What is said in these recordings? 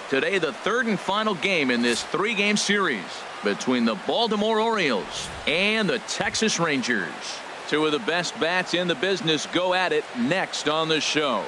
Today, the third and final game in this three-game series between the Baltimore Orioles and the Texas Rangers. Two of the best bats in the business go at it next on the show.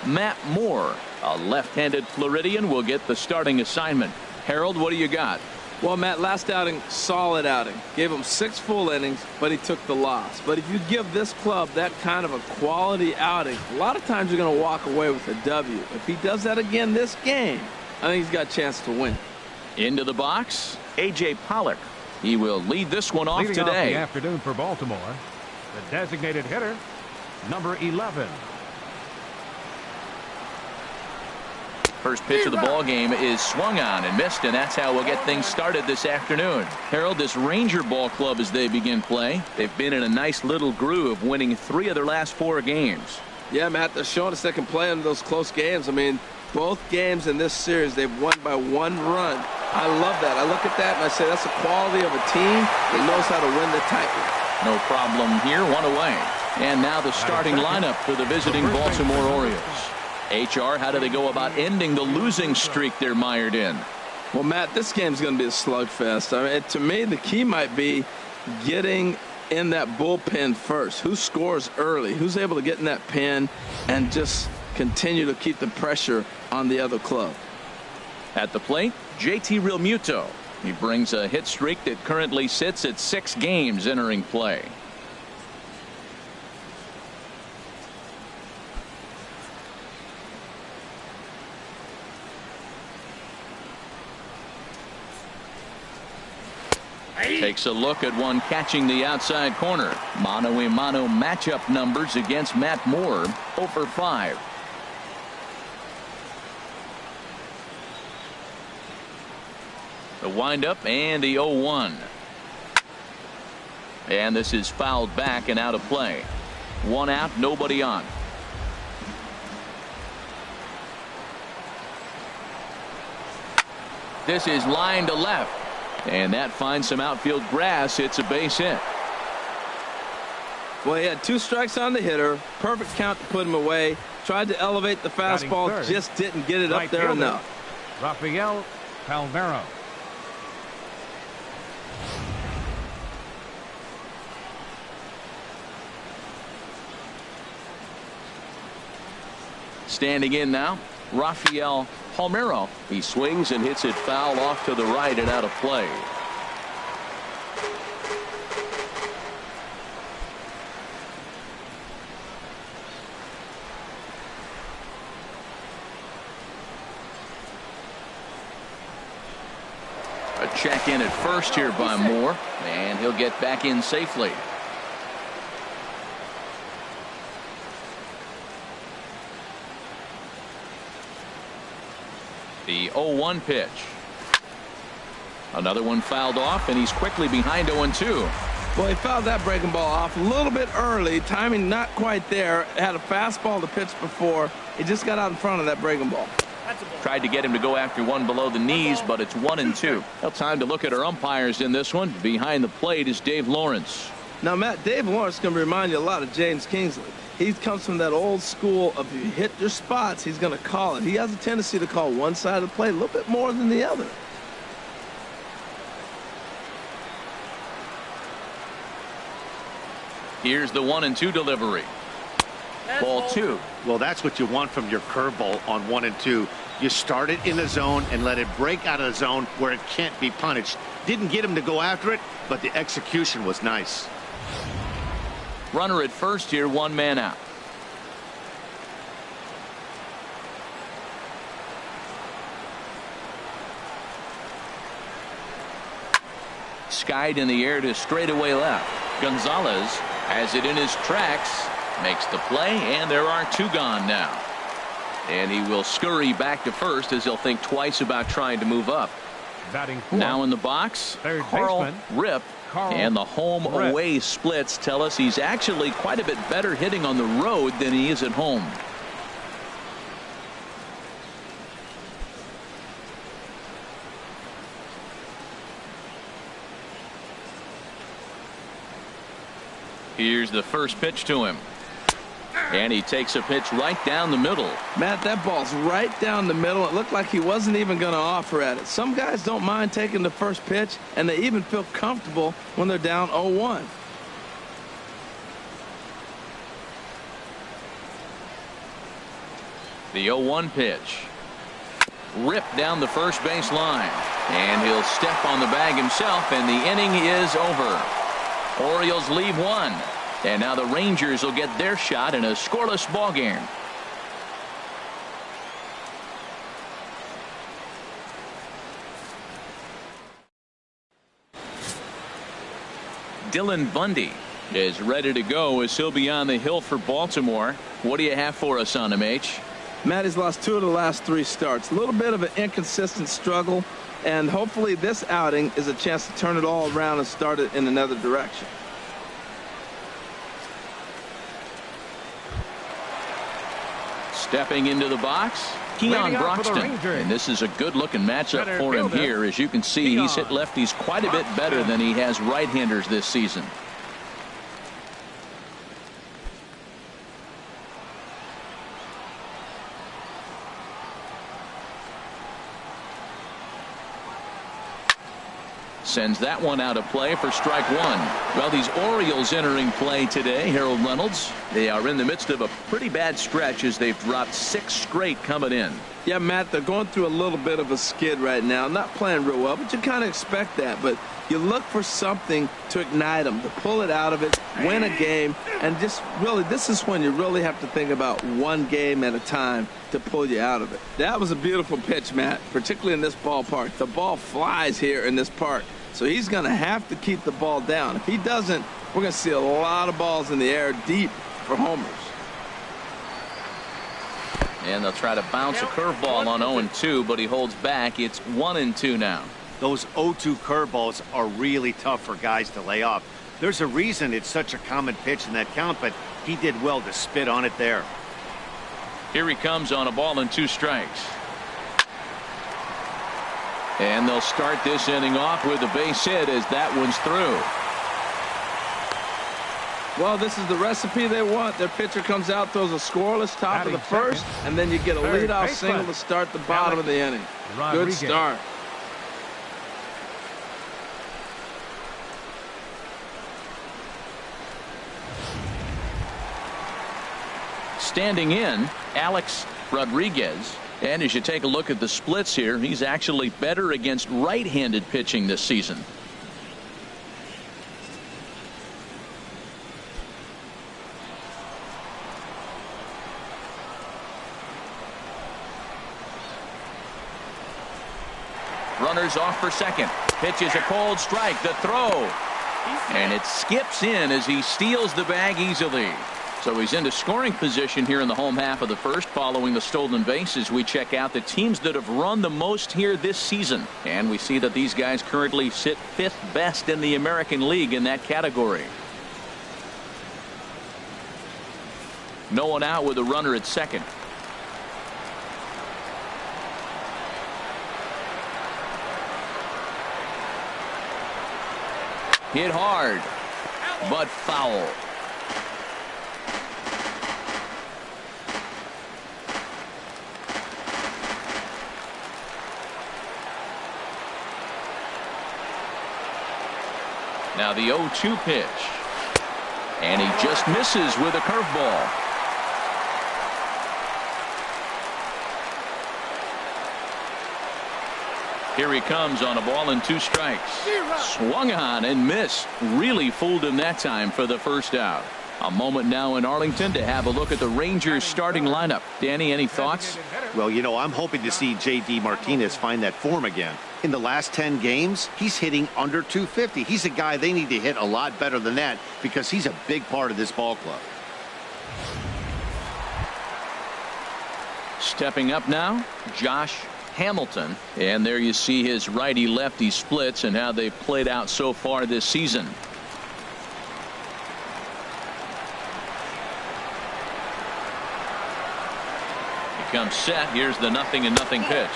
Matt Moore, a left-handed Floridian, will get the starting assignment. Harold, what do you got? Well, Matt, last outing, solid outing. Gave him 6 full innings, but he took the loss. But if you give this club that kind of a quality outing, a lot of times you're going to walk away with a W. If he does that again this game, I think he's got a chance to win. Into the box, A.J. Pollock. He will lead this one off Leading today. Off the afternoon for Baltimore, the designated hitter, number 11. First pitch of the ball game is swung on and missed, and that's how we'll get things started this afternoon. Harold, this Ranger ball club, as they begin play, they've been in a nice little groove, winning 3 of their last 4 games. Yeah, Matt, they're showing us they can play in those close games. I mean, both games in this series, they've won by 1 run. I love that. I look at that and I say that's the quality of a team that knows how to win the title. No problem here, 1 away. And now the starting lineup for the visiting Baltimore Orioles. HR, how do they go about ending the losing streak they're mired in? Well, Matt, this game's going to be a slugfest. I mean, to me, the key might be getting in that bullpen first. Who scores early? Who's able to get in that pen and just continue to keep the pressure on the other club? At the plate, JT Realmuto. He brings a hit streak that currently sits at 6 games entering play. Takes a look at one catching the outside corner. Mano-a-mano matchup numbers against Matt Moore, 0 for 5. The windup and the 0-1. And this is fouled back and out of play. 1 out, nobody on. This is line to left. And that finds some outfield grass. It's a base hit. Well, he had 2 strikes on the hitter. Perfect count to put him away. Tried to elevate the fastball. Just didn't get it up there enough. Rafael Palmeiro. Standing in now, Rafael Palmeiro. He swings and hits it foul off to the right and out of play. A check in at first here by Moore, and he'll get back in safely. The 0-1 pitch. Another one fouled off, and he's quickly behind 0-2. Well, he fouled that breaking ball off a little bit early. Timing not quite there. Had a fastball to pitch before. He just got out in front of that breaking ball. Tried to get him to go after one below the knees, but it's 1-2. Well, time to look at our umpires in this one. Behind the plate is Dave Lawrence. Now, Matt, Dave Lawrence is going to remind you a lot of James Kingsley. He comes from that old school of if you hit your spots, he's going to call it. He has a tendency to call one side of the play a little bit more than the other. Here's the 1-2 delivery. Ball 2. Well, that's what you want from your curveball on 1-2. You start it in the zone and let it break out of the zone where it can't be punished. Didn't get him to go after it, but the execution was nice. Runner at first here, 1 man out. Skied in the air to straightaway left. Gonzalez has it in his tracks, makes the play, and there are 2 gone now. And he will scurry back to first as he'll think twice about trying to move up. Batting 4. Now in the box, Carl Rip. And the home-away splits tell us he's actually quite a bit better hitting on the road than he is at home. Here's the first pitch to him. And he takes a pitch right down the middle. Matt, that ball's right down the middle. It looked like he wasn't even going to offer at it. Some guys don't mind taking the first pitch, and they even feel comfortable when they're down 0-1. The 0-1 pitch. Ripped down the first base line. And he'll step on the bag himself, and the inning is over. Orioles leave one. And now the Rangers will get their shot in a scoreless ball game. Dylan Bundy is ready to go as he'll be on the hill for Baltimore. What do you have for us on him, H? Matt, he's lost 2 of the last 3 starts. A little bit of an inconsistent struggle, and hopefully this outing is a chance to turn it all around and start it in another direction. Stepping into the box, Keon Broxton. And this is a good-looking matchup for him here. As you can see, he's hit lefties quite a bit better than he has right-handers this season. Sends that one out of play for strike one. Well, these Orioles entering play today, Harold Reynolds, they are in the midst of a pretty bad stretch as they've dropped 6 straight coming in. Yeah, Matt, they're going through a little bit of a skid right now. Not playing real well, but you kind of expect that. But you look for something to ignite them, to pull it out of it, win a game, and just really, this is when you really have to think about one game at a time to pull you out of it. That was a beautiful pitch, Matt, particularly in this ballpark. The ball flies here in this park. So he's going to have to keep the ball down. If he doesn't, we're going to see a lot of balls in the air deep for homers. And they'll try to bounce a curveball on 0-2, but he holds back. It's 1-2 now. Those 0-2 curveballs are really tough for guys to lay off. There's a reason it's such a common pitch in that count, but he did well to spit on it there. Here he comes on a ball and 2 strikes. And they'll start this inning off with a base hit as that one's through. Well, this is the recipe they want. Their pitcher comes out, throws a scoreless top of the first, and then you get a leadoff single to start the bottom of the inning. Good start. Standing in, Alex Rodriguez. And as you take a look at the splits here, he's actually better against right-handed pitching this season. Runners off for second. Pitches a cold strike. The throw. And it skips in as he steals the bag easily. So he's into scoring position here in the home half of the first following the stolen base as we check out the teams that have run the most here this season. And we see that these guys currently sit 5th best in the American League in that category. No one out with a runner at second. Hit hard, but foul. Now the 0-2 pitch. And he just misses with a curveball. Here he comes on a ball and 2 strikes. Swung on and missed. Really fooled him that time for the first out. A moment now in Arlington to have a look at the Rangers starting lineup. Danny, any thoughts? Well, you know, I'm hoping to see J.D. Martinez find that form again. In the last 10 games, he's hitting under 250. He's a guy they need to hit a lot better than that because he's a big part of this ball club. Stepping up now, Josh Hamilton. And there you see his righty-lefty splits and how they've played out so far this season. He comes set. Here's the 0-0 pitch.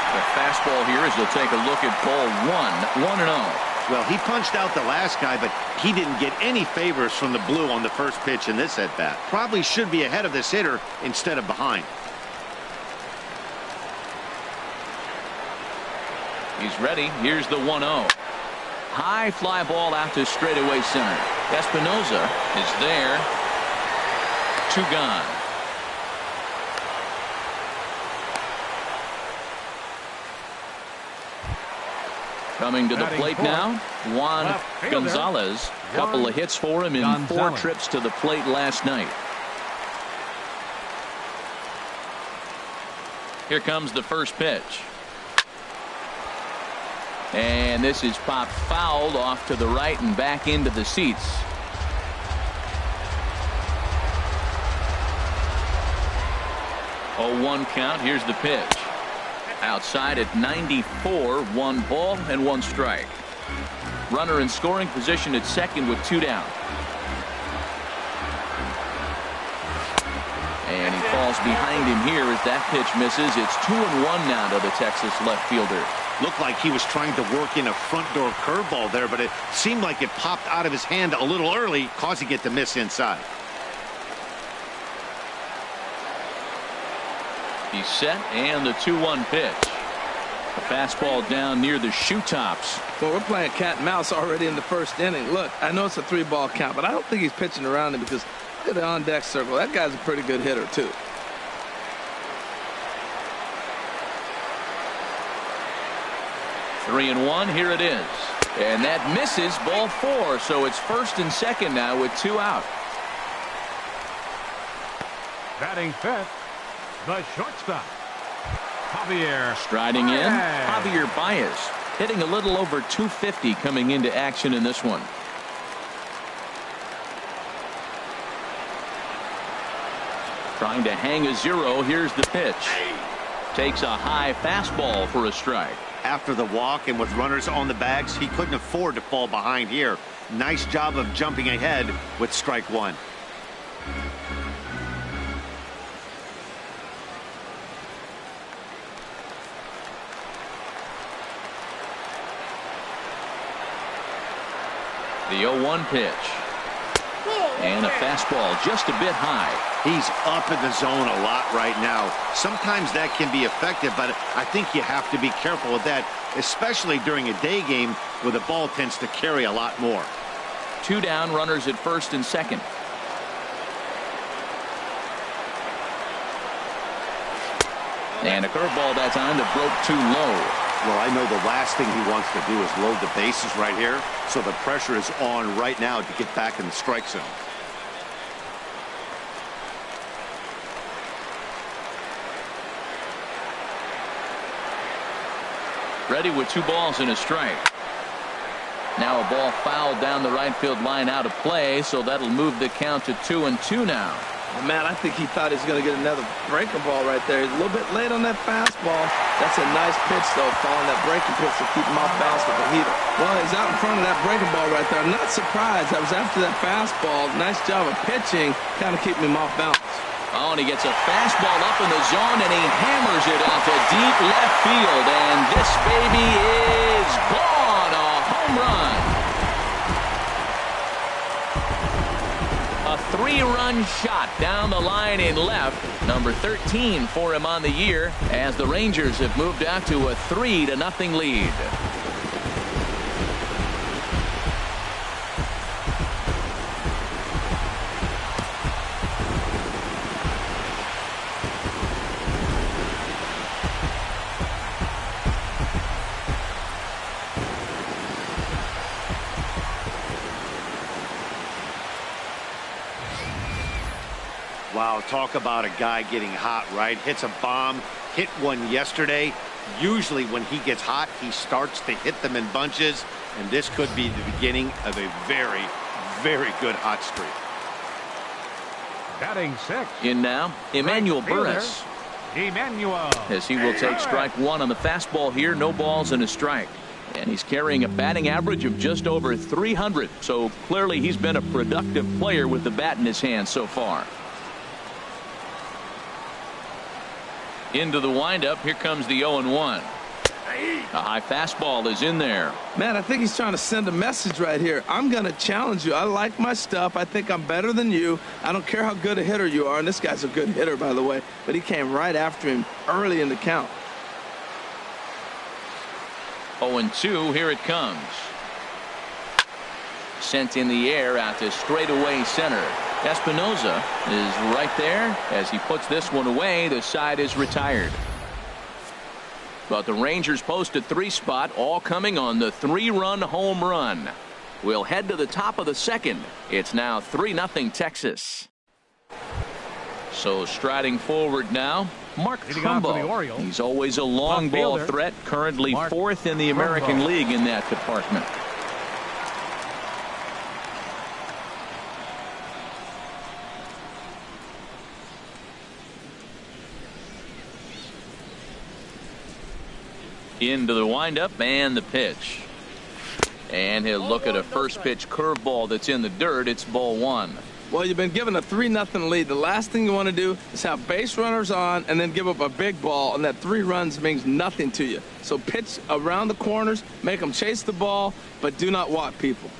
The fastball here as they'll take a look at ball 1. 1-0. Well, he punched out the last guy, but he didn't get any favors from the blue on the first pitch in this at-bat. Probably should be ahead of this hitter instead of behind. He's ready. Here's the 1-0. High fly ball out to straightaway center. Espinosa is there. 2 gone. Coming to the plate now, Juan Gonzalez. Couple of hits for him in 4 trips to the plate last night. Here comes the first pitch. And this is popped fouled off to the right and back into the seats. Oh, 1 count. Here's the pitch. Outside at 94, 1 ball and 1 strike. Runner in scoring position at second with 2 down. And he falls behind him here as that pitch misses. It's 2-1 now to the Texas left fielder. Looked like he was trying to work in a front door curveball there, but it seemed like it popped out of his hand a little early, causing it to miss inside. He's set, and the 2-1 pitch. A fastball down near the shoe tops. Well, we're playing cat and mouse already in the first inning. Look, I know it's a 3-ball count, but I don't think he's pitching around him because look at the on-deck circle. That guy's a pretty good hitter, too. Three and 1. Here it is. And that misses, ball 4. So it's first and second now with 2 out. Batting fifth, the shortstop, Javier. Striding in, Javier Baez, hitting a little over 250 coming into action in this one. Trying to hang a 0. Here's the pitch. Takes a high fastball for a strike. After the walk and with runners on the bags, he couldn't afford to fall behind here. Nice job of jumping ahead with strike 1. The 0-1 pitch. And a fastball just a bit high. He's up in the zone a lot right now. Sometimes that can be effective, but I think you have to be careful with that, especially during a day game where the ball tends to carry a lot more. 2 down, runners at first and second. And a curveball that time that broke too low. Well, I know the last thing he wants to do is load the bases right here, so the pressure is on right now to get back in the strike zone. Ready with 2 balls and a strike. Now a ball fouled down the right field line out of play, so that'll move the count to 2-2 now. Well, man, I think he thought he was going to get another breaking ball right there. He's a little bit late on that fastball. That's a nice pitch, though, following that breaking pitch to keep him off balance with the heater. Well, he's out in front of that breaking ball right there. I'm not surprised. That was after that fastball. Nice job of pitching, kind of keeping him off balance. Oh, and he gets a fastball up in the zone, and he hammers it out to deep left field. And this baby is gone. A home run. A 3-run shot down the line in left. Number 13 for him on the year as the Rangers have moved out to a 3-0 lead. Wow, talk about a guy getting hot, right? Hits a bomb, hit one yesterday. Usually when he gets hot, he starts to hit them in bunches, and this could be the beginning of a very, very good hot streak. Batting sixth. In now, Emmanuel Burris. Emmanuel. As he will take strike 1 on the fastball here. No balls and a strike. And he's carrying a batting average of just over 300. So clearly he's been a productive player with the bat in his hand so far. Into the windup. Here comes the 0-1. A high fastball is in there. Man, I think he's trying to send a message right here. I'm going to challenge you. I like my stuff. I think I'm better than you. I don't care how good a hitter you are. And this guy's a good hitter, by the way. But he came right after him early in the count. 0-2. Here it comes. Sent in the air out to straightaway center. Espinosa is right there. As he puts this one away, the side is retired. But the Rangers posted 3 spot, all coming on the 3-run home run. We'll head to the top of the second. It's now 3-0 Texas. So striding forward now, Mark Trumbo. He's always a long ball threat, currently 4th in the American League in that department. Into the windup and the pitch. And he'll look at a first pitch curveball that's in the dirt. It's ball 1. Well, you've been given a 3-0 lead. The last thing you want to do is have base runners on and then give up a big ball, and that 3 runs means nothing to you. So pitch around the corners, make them chase the ball, but do not walk people.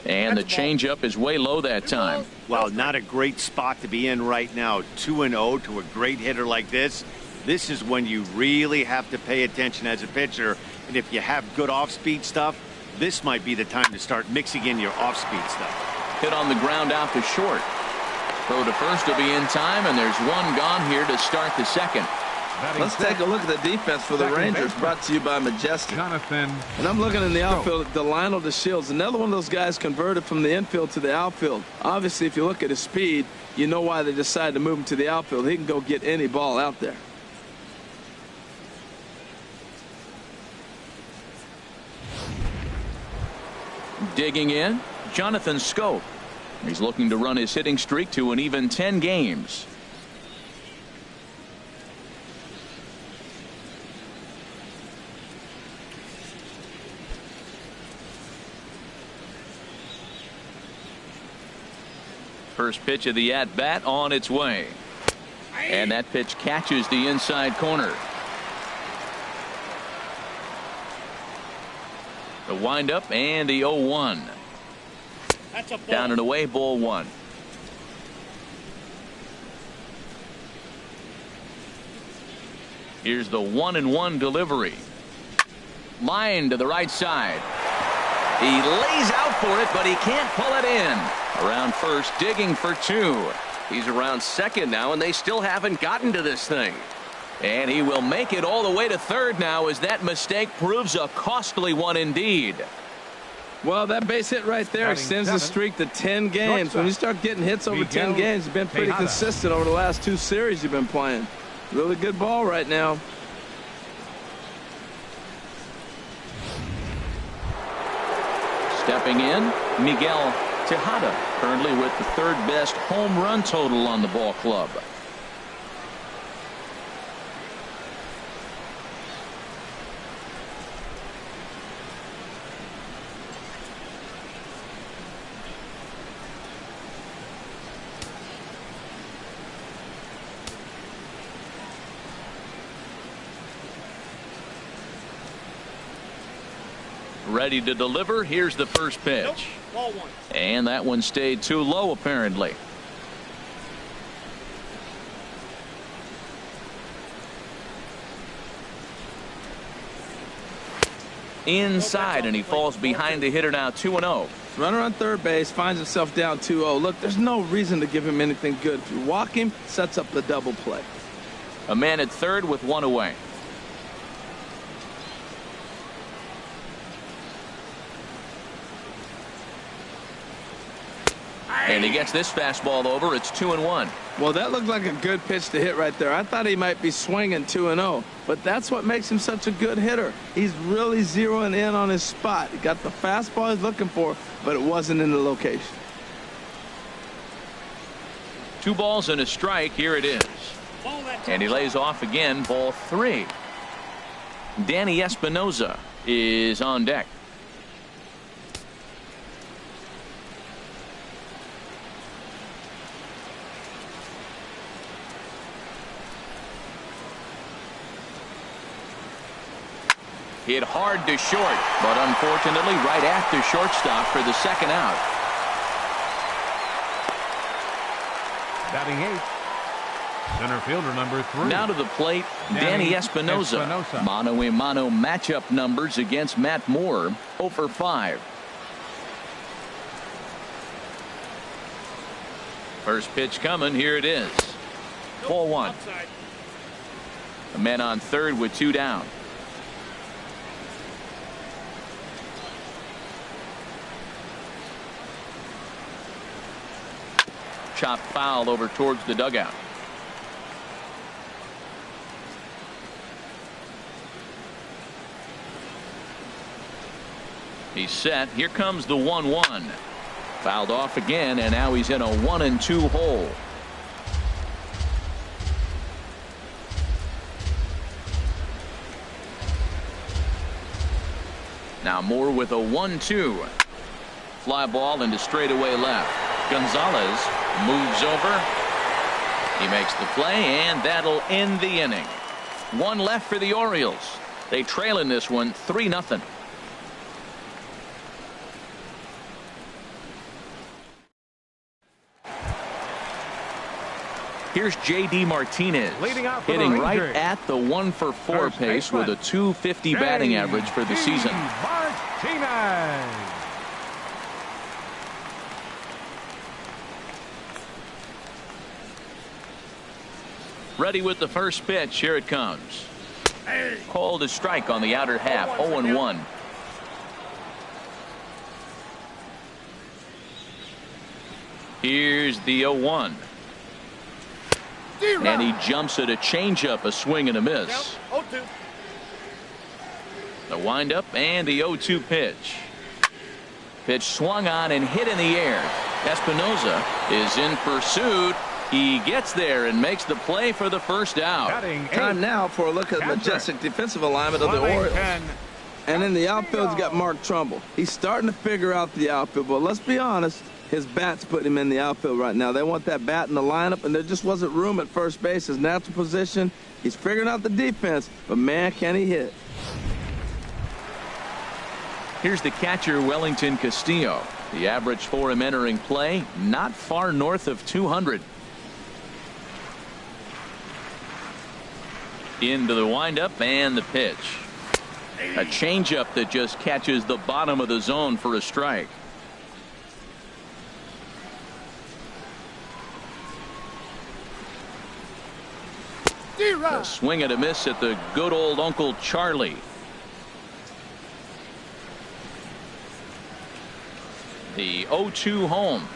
And the changeup is way low that time. Well, not a great spot to be in right now. 2-0 to a great hitter like this. This is when you really have to pay attention as a pitcher. And if you have good off-speed stuff, this might be the time to start mixing in your off-speed stuff. Hit on the ground out to short. Throw to first will be in time, and there's one gone here to start the second. Let's take a look at the defense for the Rangers, brought to you by Majestic. Jonathan. And I'm looking in the outfield at Delino DeShields. Another one of those guys converted from the infield to the outfield. Obviously, if you look at his speed, you know why they decided to move him to the outfield. He can go get any ball out there. Digging in, Jonathan Scope. He's looking to run his hitting streak to an even 10 games. First pitch of the at-bat on its way. And that pitch catches the inside corner. The windup and the 0-1. Down and away, ball 1. Here's the 1-1 delivery. Line to the right side. He lays out for it, but he can't pull it in. Around first, digging for 2. He's around second now, and they still haven't gotten to this thing. And he will make it all the way to third now, as that mistake proves a costly one indeed. Well, that base hit right there extends the streak to 10 games. When you start getting hits over 10 games, you've been pretty consistent over the last 2 series you've been playing. Really good ball right now. Stepping in, Miguel Tejada, currently with the 3rd best home run total on the ball club. Ready to deliver. Here's the first pitch. And that one stayed too low, apparently. Inside, and he falls behind the hitter now, 2-0. Runner on third base, finds himself down 2-0. Look, there's no reason to give him anything good. If you walk him, sets up the double play. A man at third with 1 away. And he gets this fastball over. It's 2-1. Well, that looked like a good pitch to hit right there. I thought he might be swinging 2-0, but that's what makes him such a good hitter. He's really zeroing in on his spot. He got the fastball he's looking for, but it wasn't in the location. 2 balls and a strike. Here it is. And he lays off again, ball 3. Danny Espinosa is on deck. Hit hard to short, but unfortunately right after shortstop for the second out. Batting eighth, center fielder number 3. Now to the plate, Danny Espinosa. Mano-a-mano matchup numbers against Matt Moore, 0 for 5. First pitch coming, here it is. Ball 1. The man on third with 2 down. Chopped foul over towards the dugout. He's set. Here comes the 1-1. Fouled off again, and now he's in a 1-2 hole. Now Moore with a 1-2. Fly ball into straightaway left. Gonzalez moves over. He makes the play, and that'll end the inning. 1 left for the Orioles. They trail in this one 3-0. Here's J.D. Martinez hitting right at the 1 for 4 pace with a .250 batting average for the season. Martinez. Ready with the first pitch. Here it comes. Called a strike on the outer half. 0-1. Here's the 0-1. And he jumps at a changeup, a swing and a miss. The windup and the 0-2 pitch. Pitch swung on and hit in the air. Espinosa is in pursuit. He gets there and makes the play for the first out. Time now for a look at the majestic defensive alignment of the Orioles. And in the outfield, he's got Mark Trumbull. He's starting to figure out the outfield, but let's be honest, his bat's putting him in the outfield right now. They want that bat in the lineup, and there just wasn't room at first base, his natural position. He's figuring out the defense, but man, can he hit. Here's the catcher, Wellington Castillo. The average for him entering play, not far north of 200. Into the windup and the pitch. A changeup that just catches the bottom of the zone for a strike. A swing and a miss at the good old Uncle Charlie. The 0-2 home.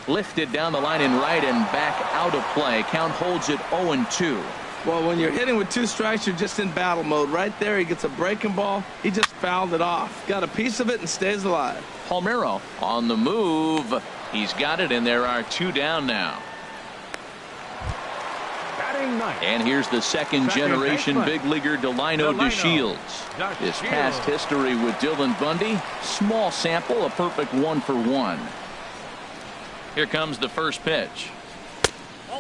Lifted down the line in right and back out of play. Count holds it 0-2. Well, when you're hitting with 2 strikes, you're just in battle mode. Right there, he gets a breaking ball. He just fouled it off. Got a piece of it and stays alive. Palmeiro on the move. He's got it, and there are 2 down now. And here's the second generation big leaguer Delino DeShields. His past history with Dylan Bundy, small sample, a perfect 1 for 1. Here comes the first pitch.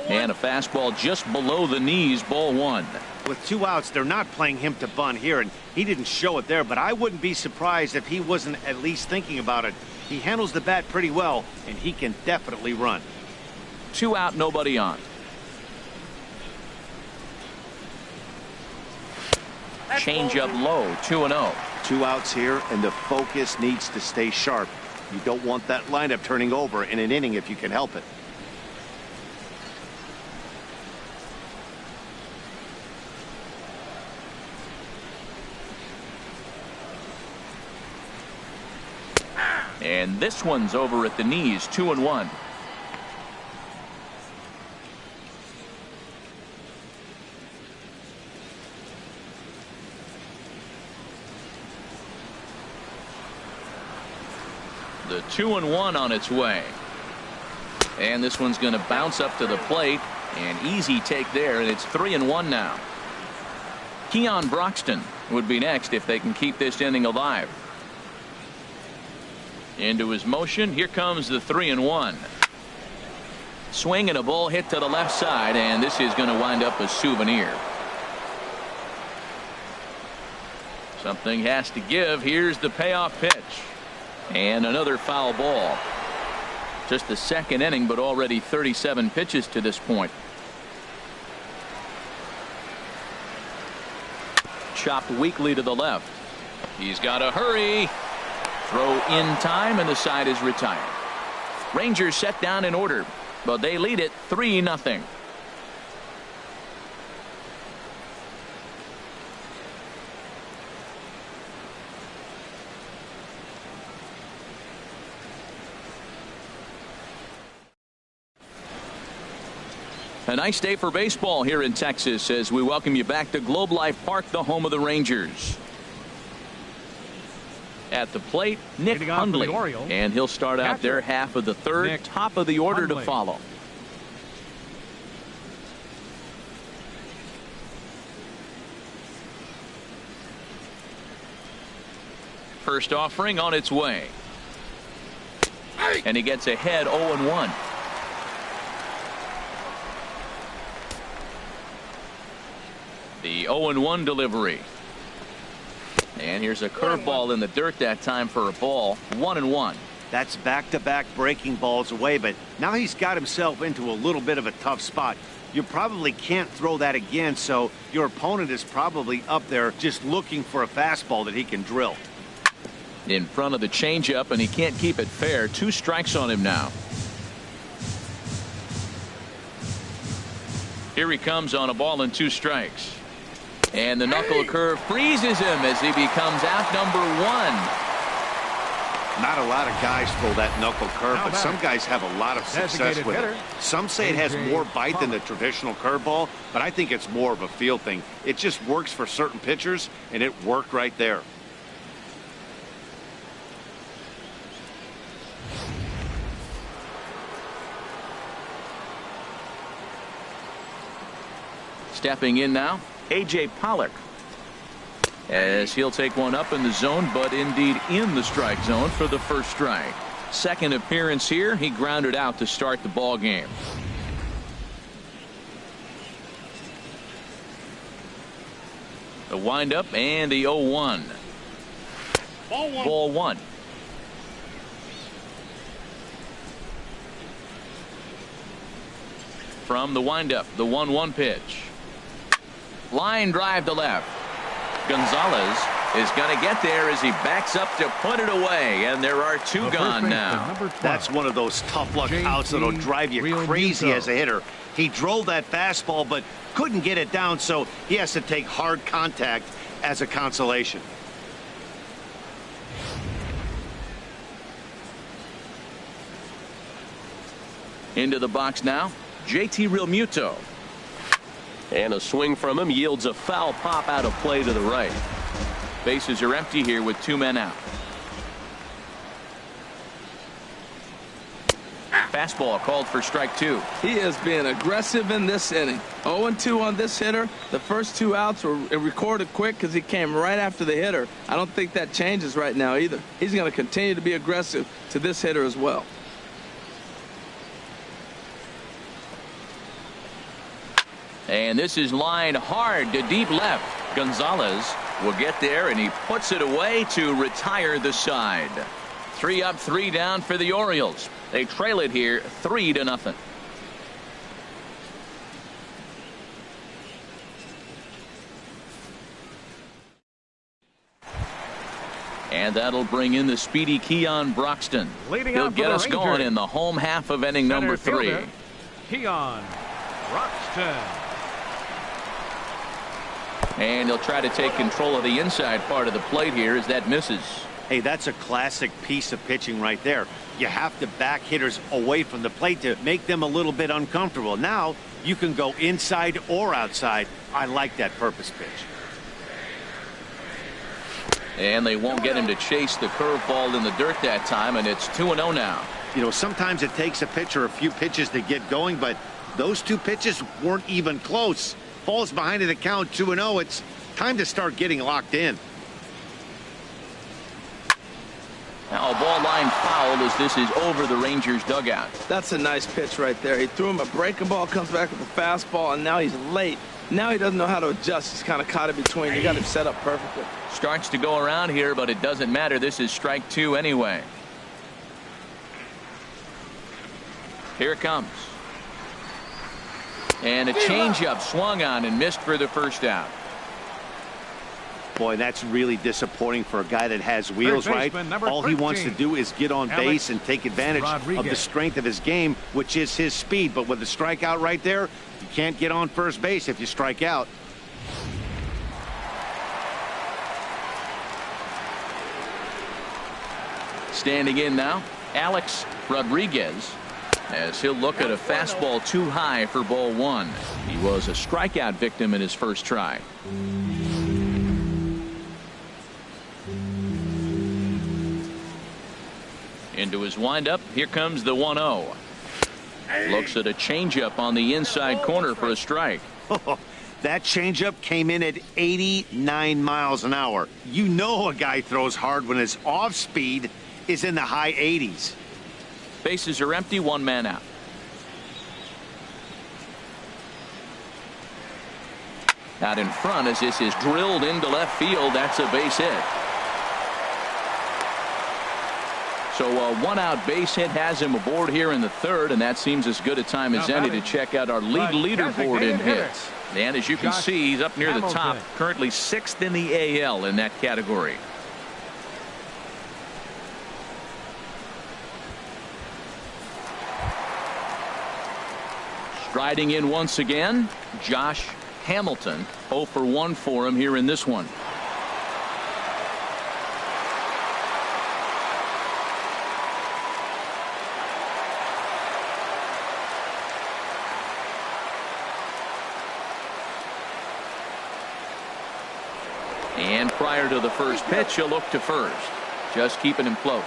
And a fastball just below the knees, ball 1. With 2 outs, they're not playing him to bunt here, and he didn't show it there, but I wouldn't be surprised if he wasn't at least thinking about it. He handles the bat pretty well, and he can definitely run. 2 out, nobody on. Change up low, 2-0. 2 outs here, and the focus needs to stay sharp. You don't want that lineup turning over in an inning if you can help it. And this one's over at the knees, 2-1. The 2-1 on its way. And this one's going to bounce up to the plate. An easy take there, and it's 3-1 now. Keon Broxton would be next if they can keep this inning alive. Into his motion. Here comes the 3-1. Swing and a ball hit to the left side, and this is going to wind up a souvenir. Something has to give. Here's the payoff pitch. And another foul ball. Just the second inning, but already 37 pitches to this point. Chopped weakly to the left. He's got to hurry. Throw in time, and the side is retired. Rangers set down in order, but they lead it 3-0. A nice day for baseball here in Texas as we welcome you back to Globe Life Park, the home of the Rangers. At the plate, Nick Bundy, and he'll start out their half of the third. Top of the order to follow. First offering on its way. And he gets ahead 0-1. The 0-1 delivery. And here's a curveball in the dirt that time for a ball. 1-1. That's back-to-back breaking balls away, but now he's got himself into a little bit of a tough spot. You probably can't throw that again, so your opponent is probably up there just looking for a fastball that he can drill. In front of the changeup, and he can't keep it fair. 2 strikes on him now. Here he comes on a ball and 2 strikes. And the knuckle curve freezes him as he becomes out number 1. Not a lot of guys throw that knuckle curve, but some guys have a lot of success with it. Some say it has more bite than the traditional curveball, but I think it's more of a feel thing. It just works for certain pitchers, and it worked right there. Stepping in now, A.J. Pollock, as he'll take one up in the zone, but indeed in the strike zone for the first strike. Second appearance here. He grounded out to start the ball game. The windup and the 0-1. Ball one. From the windup, the 1-1 pitch. Line drive to left. Gonzalez is going to get there as he backs up to put it away, and there are 2 gone now. That's one of those tough luck outs that'll drive you crazy as a hitter. He drove that fastball but couldn't get it down, so he has to take hard contact as a consolation. Into the box now, JT Realmuto. And a swing from him yields a foul pop out of play to the right. Bases are empty here with 2 men out. Fastball called for strike 2. He is being aggressive in this inning. 0-2 on this hitter. The first 2 outs were recorded quick because he came right after the hitter. I don't think that changes right now either. He's going to continue to be aggressive to this hitter as well. And this is lined hard to deep left. Gonzalez will get there, and he puts it away to retire the side. 3 up, 3 down for the Orioles. They trail it here 3-0. And that'll bring in the speedy Keon Broxton. He'll get us going in the home half of inning number 3. Keon Broxton. And he'll try to take control of the inside part of the plate here as that misses. Hey, that's a classic piece of pitching right there. You have to back hitters away from the plate to make them a little bit uncomfortable. Now you can go inside or outside. I like that purpose pitch. And they won't get him to chase the curveball in the dirt that time, and it's 2-0 now. You know, sometimes it takes a pitcher a few pitches to get going, but those 2 pitches weren't even close. Falls behind in the count 2-0. It's time to start getting locked in. Now a ball line foul as this is over the Rangers dugout. That's a nice pitch right there. He threw him a breaking ball, comes back with a fastball, and now he's late. Now he doesn't know how to adjust. He's kind of caught in between. You got him set up perfectly. Starts to go around here, but it doesn't matter. This is strike 2 anyway. Here it comes. And a changeup swung on and missed for the first out. Boy, that's really disappointing for a guy that has wheels, right? All he wants to do is get on base and take advantage of the strength of his game, which is his speed. But with the strikeout right there, you can't get on first base if you strike out. Standing in now, Alex Rodriguez, as he'll look at a fastball too high for ball 1. He was a strikeout victim in his first try. Into his windup. Here comes the 1-0. Looks at a changeup on the inside corner for a strike. That changeup came in at 89 miles an hour. You know a guy throws hard when his off speed is in the high 80s. Bases are empty, 1 man out. Out in front as this is drilled into left field. That's a base hit. So a 1-out base hit has him aboard here in the 3rd, and that seems as good a time as any to check out our league leaderboard in hits. And as you can see, he's up near the top, currently 6th in the AL in that category. Striding in once again, Josh Hamilton. 0 for 1 for him here in this one. And prior to the first pitch, he'll look to first. Just keeping him close.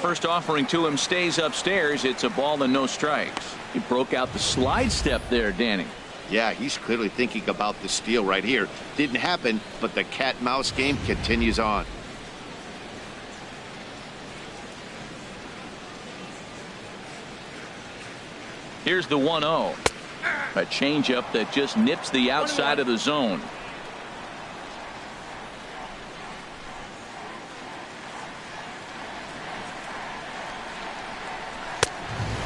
First offering to him stays upstairs. It's a ball and no strikes. He broke out the slide step there, Danny. Yeah, he's clearly thinking about the steal right here. Didn't happen, but the cat-mouse game continues on. Here's the 1-0. A changeup that just nips the outside of the zone.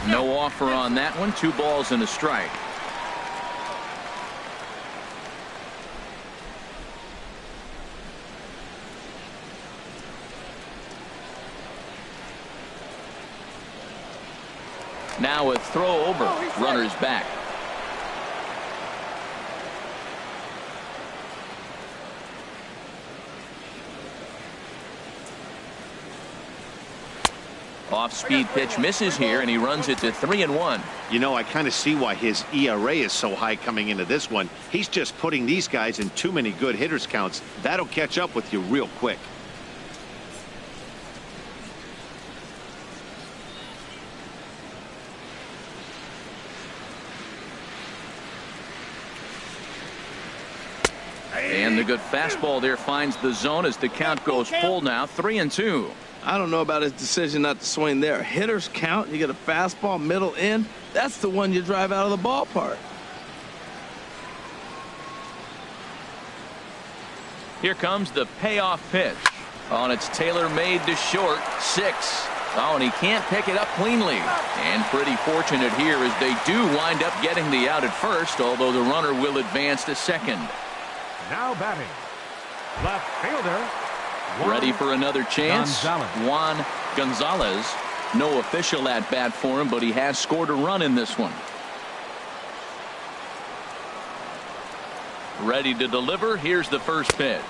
No offer on that one. 2 balls and a strike. Now a throw over. Runners back. Off-speed pitch misses here, and he runs it to 3-1. You know, I kind of see why his ERA is so high coming into this one. He's just putting these guys in too many good hitters counts. That'll catch up with you real quick. And the good fastball there finds the zone as the count goes full now. 3-2. I don't know about his decision not to swing there. Hitters count. You get a fastball middle in. That's the one you drive out of the ballpark. Here comes the payoff pitch. Oh, and it's tailor-made to short. 6. Oh, and he can't pick it up cleanly. And pretty fortunate here as they do wind up getting the out at first, although the runner will advance to second. Now batting, left fielder. Ready for another chance. Juan Gonzalez. No official at bat for him, but he has scored a run in this one. Ready to deliver. Here's the first pitch.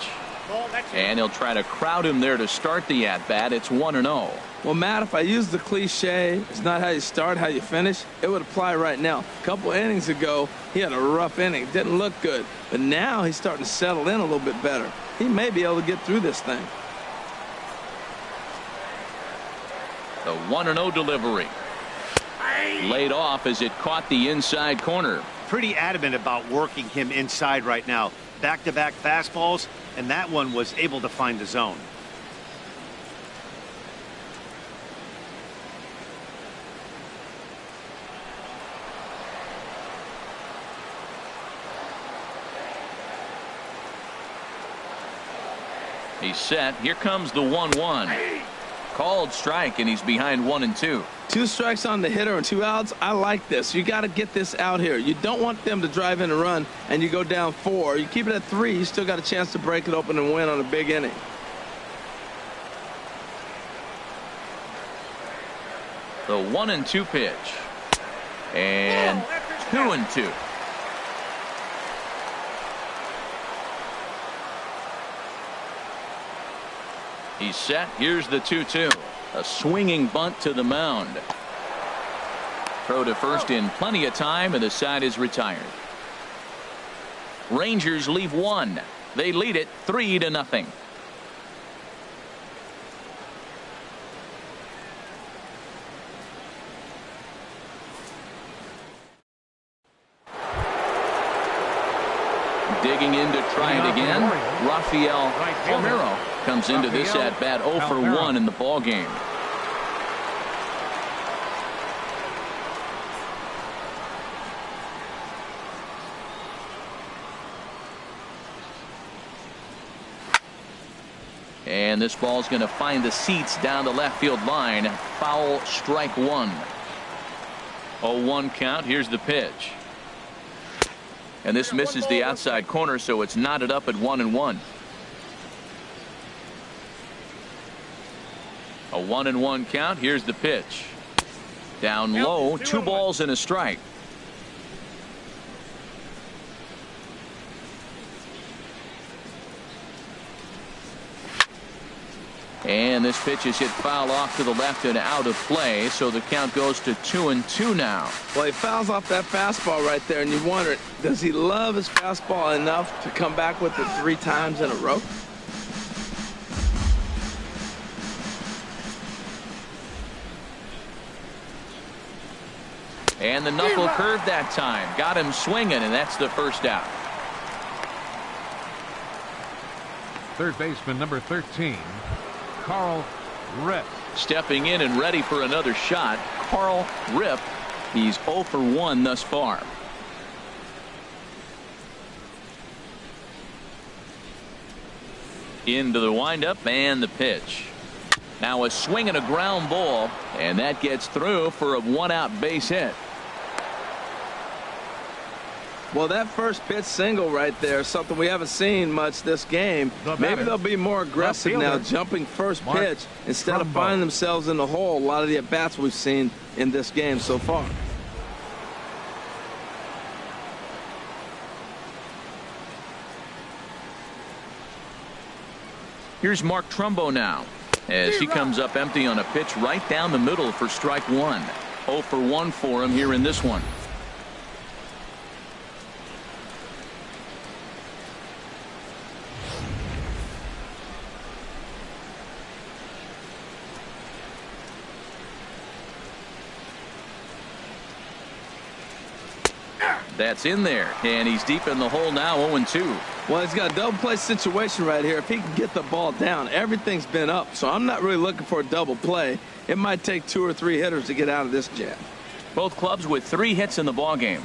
And he'll try to crowd him there to start the at bat. It's 1-0. Well, Matt, if I use the cliche, it's not how you start, how you finish, it would apply right now. A couple innings ago, he had a rough inning. Didn't look good. But now he's starting to settle in a little bit better. He may be able to get through this thing. The 1-0 delivery. Laid off as it caught the inside corner. pretty adamant about working him inside right now. Back-to-back fastballs, and that one was able to find the zone. He's set. Here comes the 1-1. Called strike, and he's behind 1-2. 2 strikes on the hitter and 2 outs. I like this. You got to get this out here. You don't want them to drive in a run and you go down 4. You keep it at 3. You still got a chance to break it open and win on a big inning. The 1-2 pitch. And 2-2. He's set. Here's the 2-2. A swinging bunt to the mound. Throw to first in plenty of time, and the side is retired. Rangers leave 1. They lead it 3-0. Digging in to try it again. Rafael Palmeiro comes into this at bat 0 for 1 in the ball game. And this ball's going to find the seats down the left field line. Foul, strike 1. 0-1 count. Here's the pitch. And this misses the outside corner, so it's knotted up at 1-1. A 1-1 count. Here's the pitch. Down low, 2 balls and a strike. And this pitch is hit foul off to the left and out of play, so the count goes to 2-2 now. Well, he fouls off that fastball right there, and you wonder, does he love his fastball enough to come back with it 3 times in a row? And the knuckle curve that time got him swinging, and that's the first out. Third baseman number 13, Carl Rip. Stepping in and ready for another shot, Carl Rip. He's 0 for 1 thus far. Into the windup and the pitch. Now a swing and a ground ball, and that gets through for a 1-out base hit. Well, that first pitch single right there is something we haven't seen much this game. Maybe they'll be more aggressive now, jumping first pitch instead of finding themselves in the hole. A lot of the at-bats we've seen in this game so far. Here's Mark Trumbo now, as he comes up empty on a pitch right down the middle for strike 1. 0 for 1 for him here in this one. That's in there, and he's deep in the hole now, 0-2. Well, he's got a double play situation right here. If he can get the ball down, everything's been up, so I'm not really looking for a double play. It might take 2 or 3 hitters to get out of this jam. Both clubs with 3 hits in the ball game.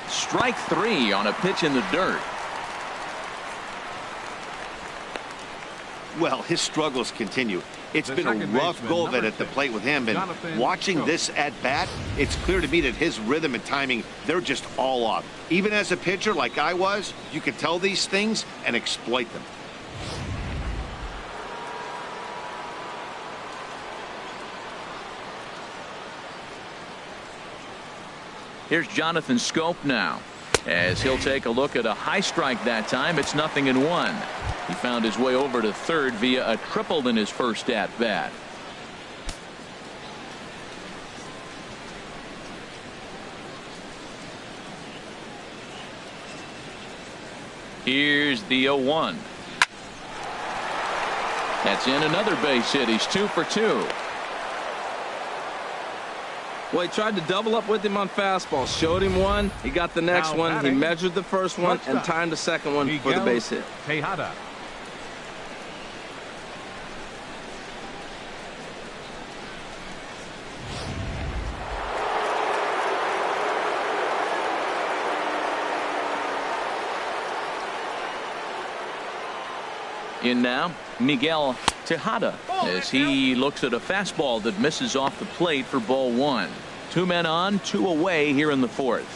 Strike 3 on a pitch in the dirt. Well, his struggles continue. It's been a rough go of it at the plate with him, and watching this at bat, it's clear to me that his rhythm and timing, they're just all off. Even as a pitcher like I was, you could tell these things and exploit them. Here's Jonathan Scope now, as he'll take a look at a high strike that time. It's 0-1. He found his way over to third via a triple in his first at bat. Here's the 0-1. That's in another base hit. He's 2 for 2. Well, he tried to double up with him on fastball. Showed him one. He got the next Now one. batting, He measured the first one and timed the second one for the Miguel base hit. Tejada. In now, Miguel Tejada, as he looks at a fastball that misses off the plate for ball one. 2 men on, 2 away here in the fourth.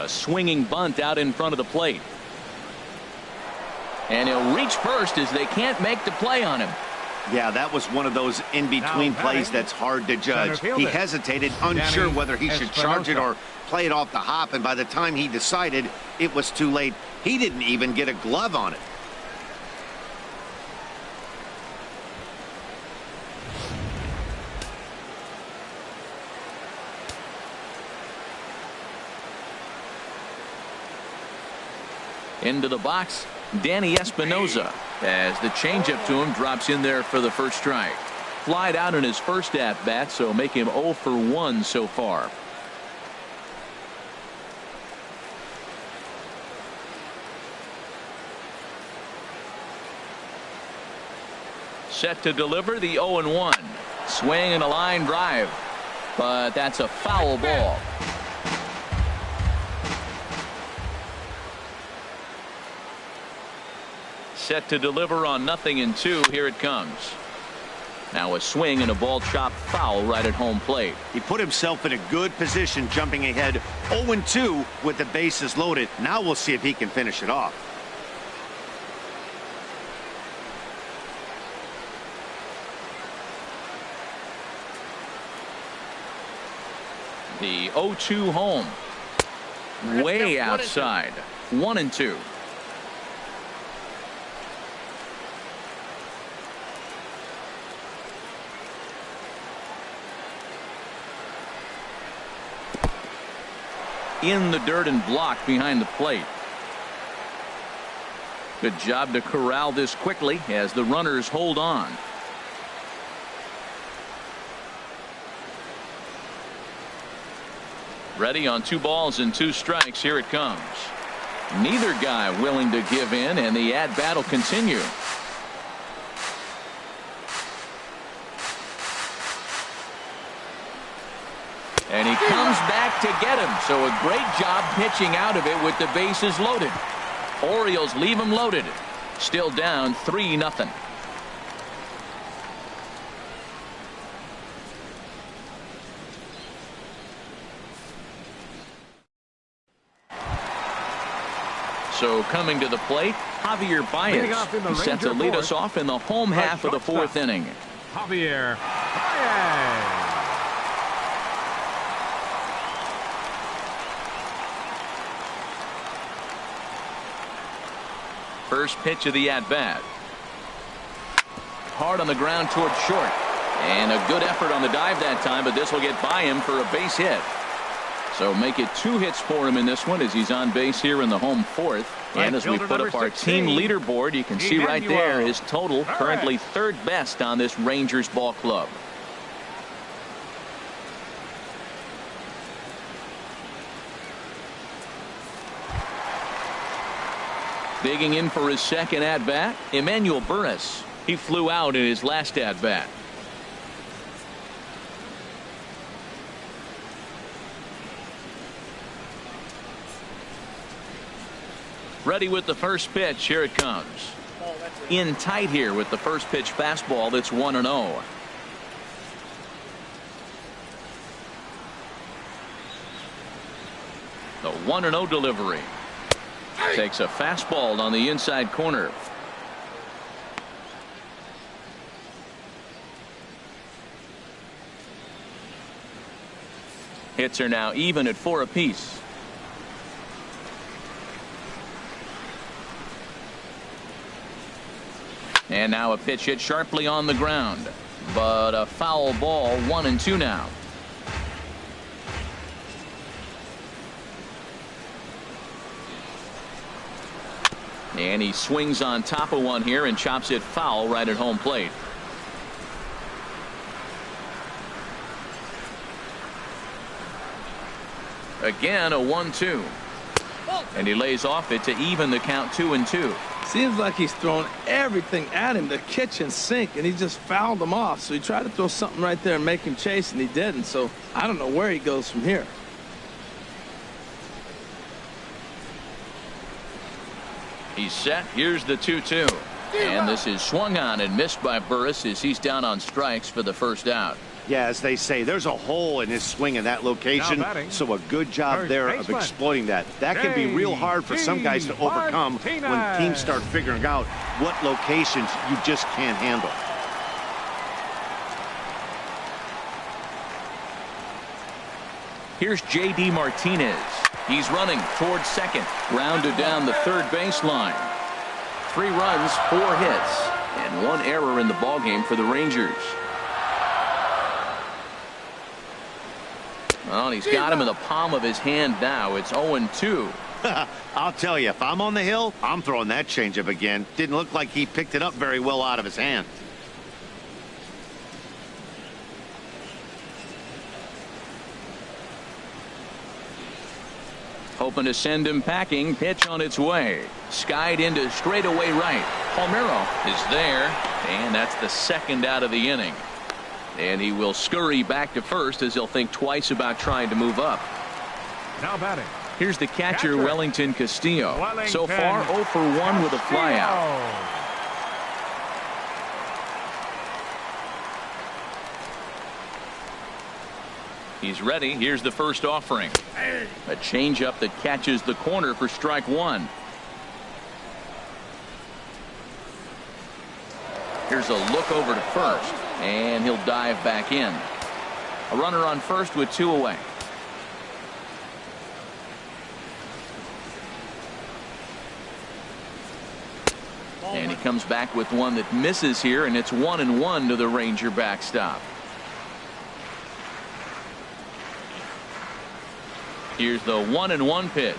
A swinging bunt out in front of the plate. And he'll reach first as they can't make the play on him. Yeah, that was one of those in-between plays that's hard to judge. He hesitated, unsure whether he should charge it or play it off the hop, and by the time he decided, it was too late. He didn't even get a glove on it. Into the box, Danny Espinosa, as the changeup to him drops in there for the first strike. Flied out in his first at bat, so make him 0 for 1 so far. Set to deliver the 0-1. Swing and a line drive, but that's a foul ball. Set to deliver on 0-2. Here it comes. Now a swing and a ball chopped foul right at home plate. He put himself in a good position, jumping ahead 0-2 with the bases loaded. Now we'll see if he can finish it off. The 0-2 home. Way outside. 1-2. In the dirt and blocked behind the plate. Good job to corral this quickly as the runners hold on. Ready on 2 balls and 2 strikes. Here it comes. Neither guy willing to give in, and the at-bat will continue. And he comes back to get him. So a great job pitching out of it with the bases loaded. Orioles leave him loaded. Still down 3-0. So coming to the plate, Javier Baez. He's set to lead us off in the home half of the 4th inning. Javier Baez. First pitch of the at-bat. Hard on the ground towards short. And a good effort on the dive that time, but this will get by him for a base hit. So make it 2 hits for him in this one as he's on base here in the home 4th. And as we put up our team leaderboard, you can see right there his total, currently 3rd best on this Rangers ball club. Digging in for his second at-bat, Emmanuel Burris. He flew out in his last at-bat. Ready with the first pitch. Here it comes. In tight here with the first pitch fastball. That's 1-0. The 1-0 delivery. Takes a fastball on the inside corner. Hits are now even at 4 apiece. And now a pitch hit sharply on the ground, but a foul ball. 1-2 now. And he swings on top of one here and chops it foul right at home plate. Again, a 1-2. And he lays off it to even the count 2-2. Seems like he's thrown everything at him, the kitchen sink, and he just fouled him off. So he tried to throw something right there and make him chase, and he didn't. So I don't know where he goes from here. He's set. Here's the 2-2. And this is swung on and missed by Burris as he's down on strikes for the first out. Yeah, as they say, there's a hole in his swing in that location, so a good job there of exploiting that. That can be real hard for some guys to overcome when teams start figuring out what locations you just can't handle. Here's J.D. Martinez. He's running towards second. Grounded down the third baseline. 3 runs, 4 hits, and 1 error in the ballgame for the Rangers. Well, he's got him in the palm of his hand now. It's 0-2. I'll tell you, if I'm on the hill, I'm throwing that changeup again. Didn't look like he picked it up very well out of his hand. Hoping to send him packing. Pitch on its way. Skied into straightaway right. Palmeiro is there, and that's the second out of the inning. And he will scurry back to first as he'll think twice about trying to move up. Now batting. Here's the catcher, Wellington Castillo. So far 0 for 1 with a flyout. He's ready. Here's the first offering. A changeup that catches the corner for strike 1. Here's a look over to first, and he'll dive back in. A runner on first with 2 away. And he comes back with one that misses here, and it's 1-1 to the Ranger backstop. Here's the 1-1 pitch.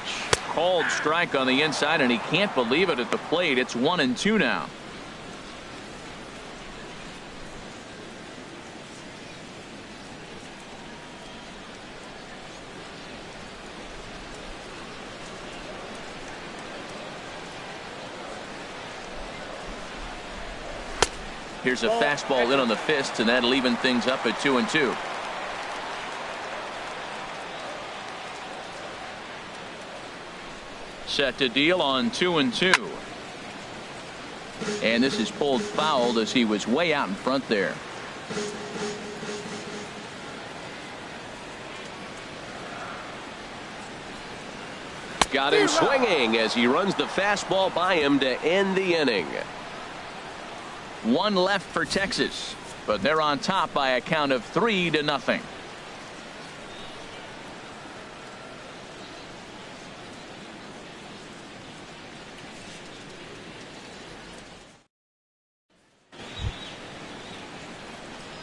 Called strike on the inside, and he can't believe it at the plate. It's 1-2 now. Here's a fastball in on the fist, and that'll even things up at 2-2. Set to deal on 2-2. And this is pulled foul as he was way out in front there. Got him swinging as he runs the fastball by him to end the inning. 1 left for Texas, but they're on top by a count of 3-0.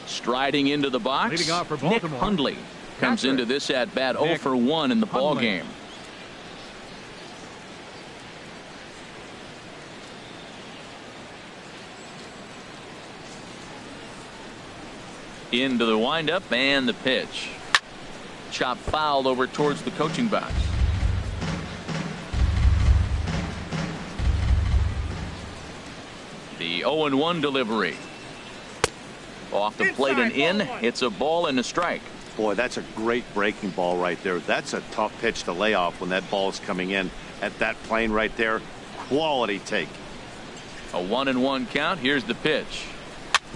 Striding into the box, Leading off for Nick Baltimore. Hundley comes into this at bat 0 for 1 in the ball game. Into the windup and the pitch. Chop fouled over towards the coaching box. The 0-1 delivery. Off the plate and in. It's a ball and a strike. Boy, that's a great breaking ball right there. That's a tough pitch to lay off when that ball is coming in at that plane right there. Quality take. A 1-1 count. Here's the pitch.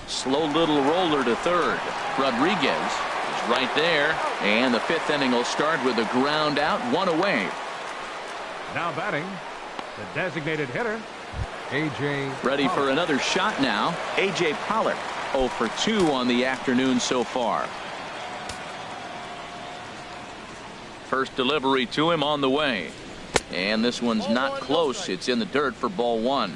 Slow little roller to third. Rodriguez is right there, and the 5th inning will start with a ground out, 1 away. Now batting, the designated hitter, A.J. Ready for another shot now. A.J. Pollock, 0 for 2 on the afternoon so far. First delivery to him on the way, and this one's not close. It's in the dirt for ball 1.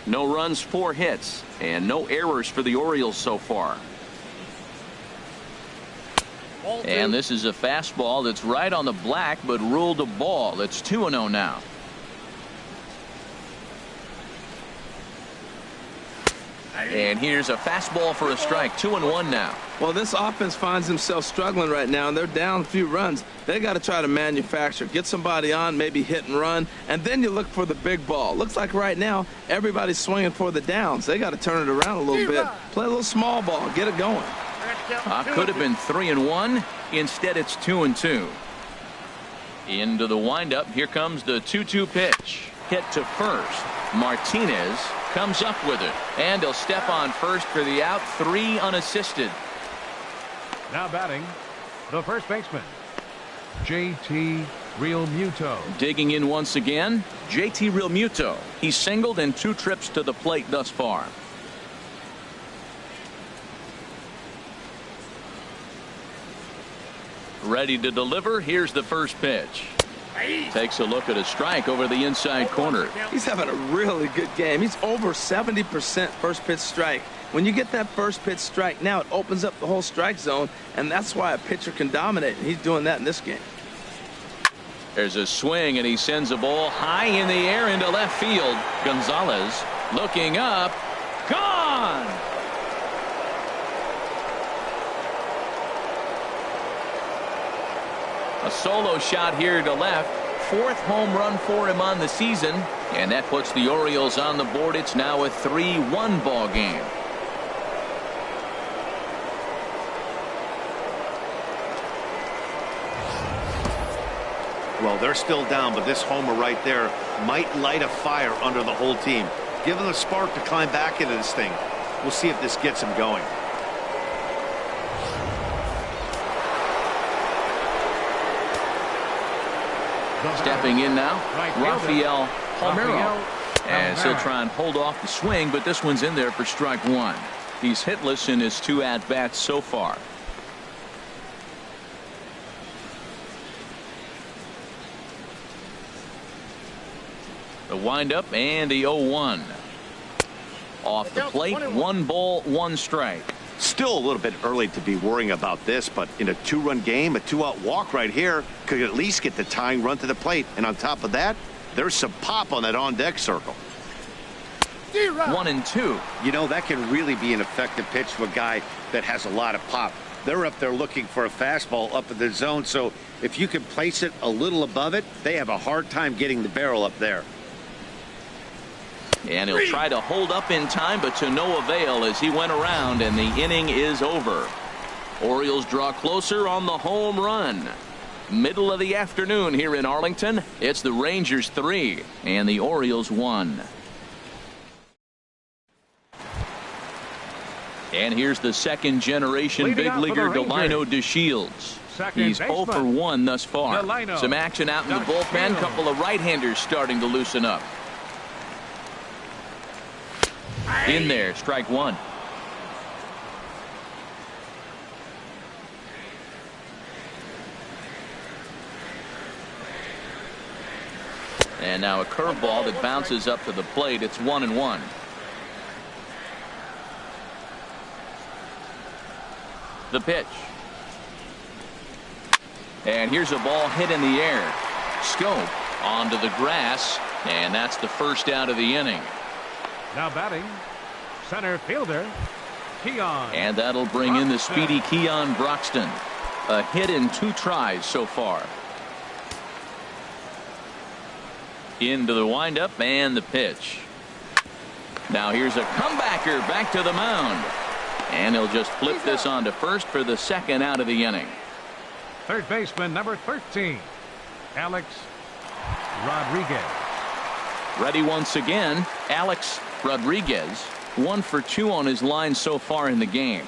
No runs, 4 hits, and no errors for the Orioles so far. And this is a fastball that's right on the black, but ruled a ball. It's 2-0 now. And here's a fastball for a strike. 2-1 now. Well, this offense finds themselves struggling right now, and they're down a few runs. They got to try to manufacture, get somebody on, maybe hit and run, and then you look for the big ball. Looks like right now everybody's swinging for the downs. They got to turn it around a little bit, play a little small ball, get it going. Could have been 3-1. Instead, it's 2-2. Into the windup. Here comes the 2-2 pitch. Hit to first. Martinez comes up with it, and he'll step on first for the out. 3 unassisted. Now batting, the first baseman, JT Realmuto. Digging in once again, JT Realmuto. He's singled in 2 trips to the plate thus far. Ready to deliver. Here's the first pitch. Takes a look at a strike over the inside corner. He's having a really good game. He's over 70% first pitch strike. When you get that first pitch strike, now it opens up the whole strike zone, and that's why a pitcher can dominate, and he's doing that in this game. There's a swing, and he sends a ball high in the air into left field. Gonzalez looking up. Gone! A solo shot here to left. 4th home run for him on the season, and that puts the Orioles on the board. It's now a 3-1 ball game. Well, they're still down, but this homer right there might light a fire under the whole team. Give them a spark to climb back into this thing. We'll see if this gets them going. Stepping in now, Rafael Palmeiro, as he'll try and hold off the swing, but this one's in there for strike 1. He's hitless in his 2 at-bats so far. The windup and the 0-1. Off the plate, 1 ball, 1 strike. Still a little bit early to be worrying about this, but in a 2-run game, a 2-out walk right here could at least get the tying run to the plate. And on top of that, there's some pop on that on-deck circle. 1-2. You know, that can really be an effective pitch to a guy that has a lot of pop. They're up there looking for a fastball up in the zone, so if you can place it a little above it, they have a hard time getting the barrel up there. And he'll try to hold up in time, but to no avail as he went around, and the inning is over. Orioles draw closer on the home run. Middle of the afternoon here in Arlington. It's the Rangers 3 and the Orioles 1. And here's the second generation big leaguer Delino DeShields. He's 0 for 1 thus far. Some action out in the bullpen. Couple of right-handers starting to loosen up. In there, strike 1. And now a curveball that bounces up to the plate. It's 1-1. The pitch. And here's a ball hit in the air. Scope onto the grass, and that's the first out of the inning. Now batting, center fielder, Keon. And that'll bring in the speedy Keon Broxton. A hit in 2 tries so far. Into the windup and the pitch. Now here's a comebacker back to the mound. And he'll just flip this on to first for the second out of the inning. Third baseman, number 13, Alex Rodriguez. Ready once again, Alex Rodriguez. 1 for 2 on his line so far in the game.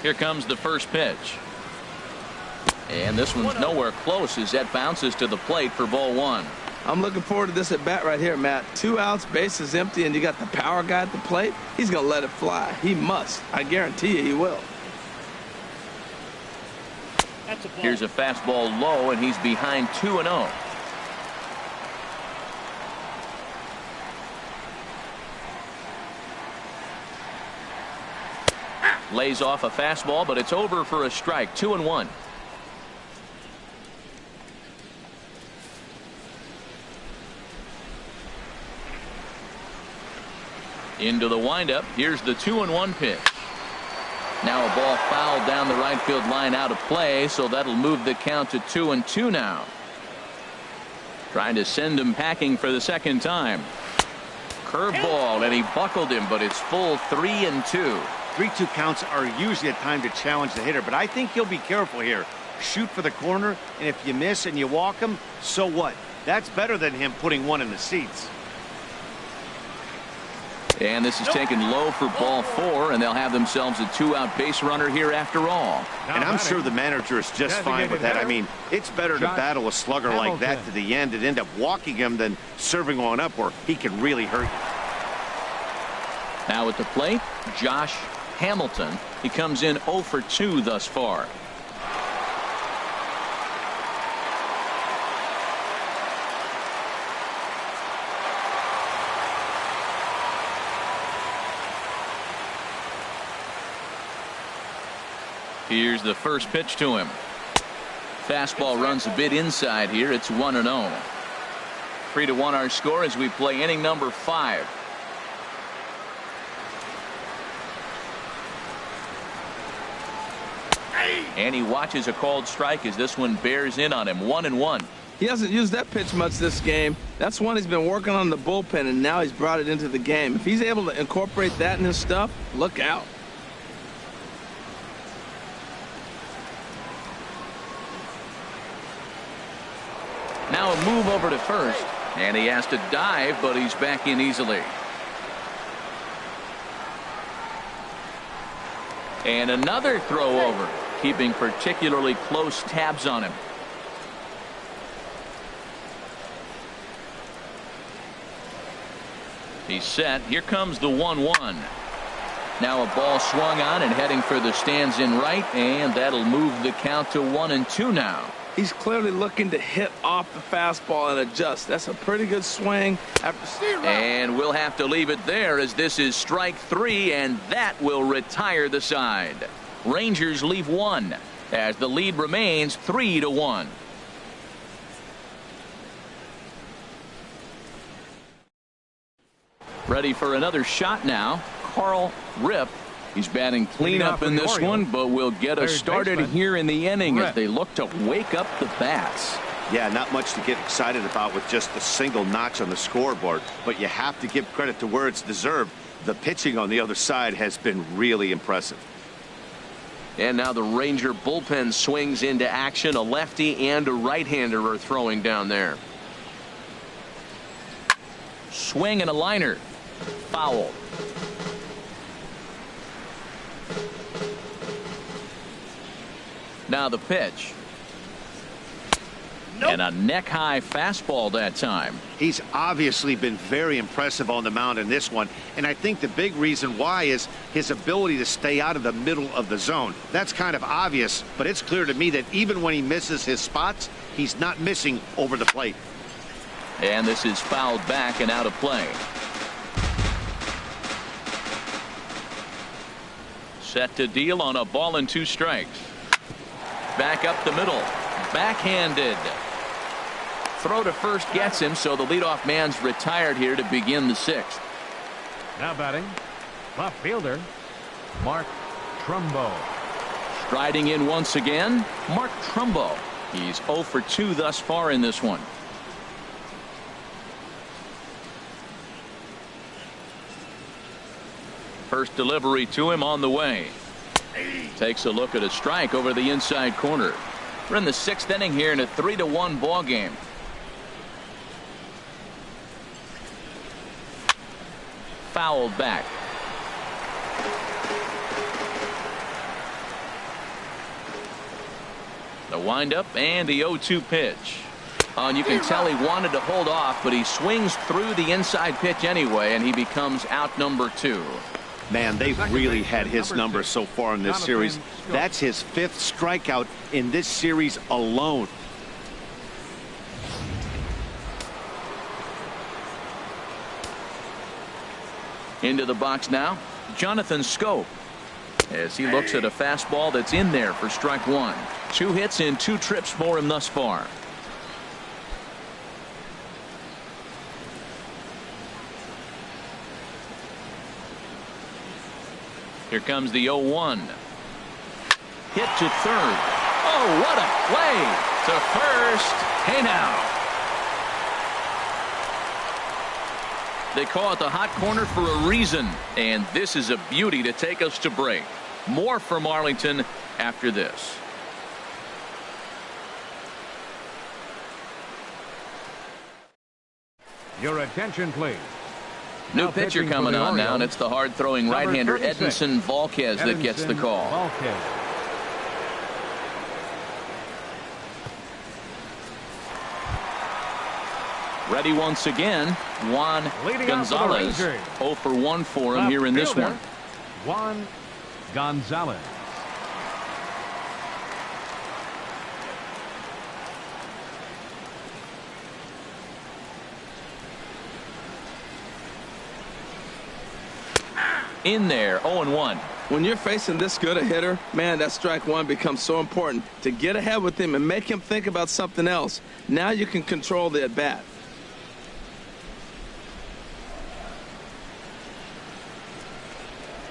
Here comes the first pitch. And this one's nowhere close as that bounces to the plate for ball 1. I'm looking forward to this at bat right here, Matt. 2 outs, bases empty, and you got the power guy at the plate. He's going to let it fly. He must. I guarantee you he will. Here's a fastball low, and he's behind 2-0. Lays off a fastball, but it's over for a strike. 2-1. Into the windup. Here's the 2-1 pitch. Now a ball fouled down the right field line, out of play, so that'll move the count to 2-2 now. Trying to send him packing for the second time. Curveball, and he buckled him, but it's full 3-2. 3-2 counts are usually a time to challenge the hitter, but I think he'll be careful here. Shoot for the corner, and if you miss and you walk him, so what? That's better than him putting one in the seats. And this is taken low for ball 4, and they'll have themselves a 2-out base runner here after all. And I'm sure the manager is just fine with that. I mean, it's better to battle a slugger like that to the end and end up walking him than serving on up where he can really hurt you. Now at the plate, Josh Hamilton. He comes in 0 for 2 thus far. Here's the first pitch to him. Fastball runs a bit inside here. It's 1-0. 3-1 our score as we play inning number 5. And he watches a called strike as this one bears in on him. 1-1. He hasn't used that pitch much this game. That's one he's been working on the bullpen, and now he's brought it into the game. If he's able to incorporate that in his stuff, look out. Now a move over to first, and he has to dive, but he's back in easily. And another throw over, keeping particularly close tabs on him. He's set. Here comes the 1-1. Now a ball swung on and heading for the stands in right, and that'll move the count to 1-2 now. He's clearly looking to hit off the fastball and adjust. That's a pretty good swing. And we'll have to leave it there as this is strike 3, and that will retire the side. Rangers leave 1 as the lead remains 3-1. Ready for another shot now. Carl Rip. He's batting cleanup in this one, but will get us started here in the inning as they look to wake up the bats. Yeah, not much to get excited about with just a single notch on the scoreboard, but you have to give credit to where it's deserved. The pitching on the other side has been really impressive. And now the Ranger bullpen swings into action. A lefty and a right-hander are throwing down there. Swing and a liner. Foul. Now the pitch. Nope. And a neck-high fastball that time. He's obviously been very impressive on the mound in this one, and I think the big reason why is his ability to stay out of the middle of the zone. That's kind of obvious, but it's clear to me that even when he misses his spots, he's not missing over the plate. And this is fouled back and out of play. Set to deal on a ball and 2 strikes. Back up the middle. Backhanded. Throw to first gets him, so the leadoff man's retired here to begin the 6th. Now batting, left fielder, Mark Trumbo. Striding in once again, Mark Trumbo. He's 0 for 2 thus far in this one. First delivery to him on the way. Takes a look at a strike over the inside corner. We're in the 6th inning here in a 3-1 ball game. Fouled back. The windup and the 0-2 pitch. And you can tell he wanted to hold off, but he swings through the inside pitch anyway, and he becomes out number 2. Man, they've really had his number so far in this series. That's his 5th strikeout in this series alone. Into the box now, Jonathan Scope, as he looks at a fastball that's in there for strike 1. 2 hits in 2 trips for him thus far. Here comes the 0-1. Hit to third. Oh, what a play to first. Hey now. They call it the hot corner for a reason, and this is a beauty to take us to break. More from Arlington after this. Your attention, please. New Now pitcher pitching for coming the on now, and Orioles, it's the hard-throwing number right-hander 36, Edinson Volquez that gets the call. Volquez. Ready once again, Juan Leading off for the Gonzalez. Rangers. 0 for 1 for him Left here in this fielder, one. Juan Gonzalez. In there, 0-1. When you're facing this good a hitter, man, that strike one becomes so important to get ahead with him and make him think about something else. Now you can control the at-bat.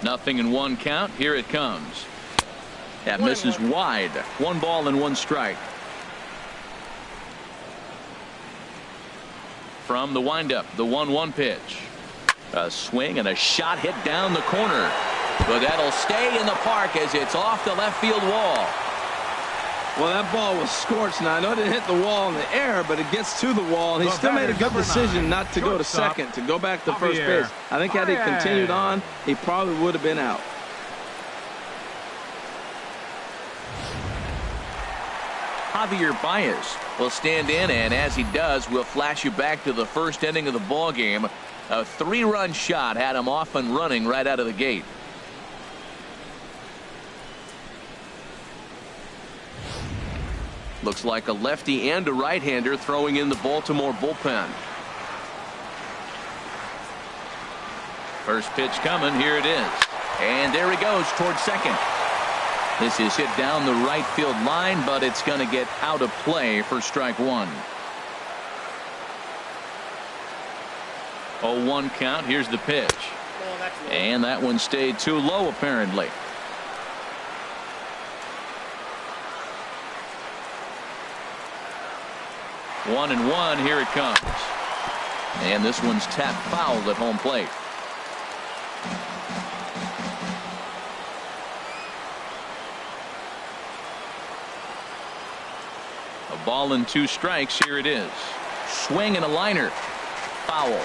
Nothing in 1 count. Here it comes. That misses wide. 1 ball and 1 strike. From the windup, the 1-1 pitch. A swing and a shot hit down the corner. But that'll stay in the park as it's off the left field wall. Well, that ball was scorched. Now, I know it didn't hit the wall in the air, but it gets to the wall, and he still made a good decision not to go to second, to go back to first base. I think had he continued on, he probably would have been out. Javier Baez will stand in, and as he does, we'll flash you back to the first inning of the ball game. A 3-run shot had him off and running right out of the gate. Looks like a lefty and a right-hander throwing in the Baltimore bullpen. First pitch coming. Here it is. And there he goes towards second. This is hit down the right field line, but it's going to get out of play for strike one. 0-1 count. Here's the pitch. And that one stayed too low, apparently. One and one. Here it comes. And this one's tapped foul at home plate. A ball and 2 strikes. Here it is. Swing and a liner. Foul.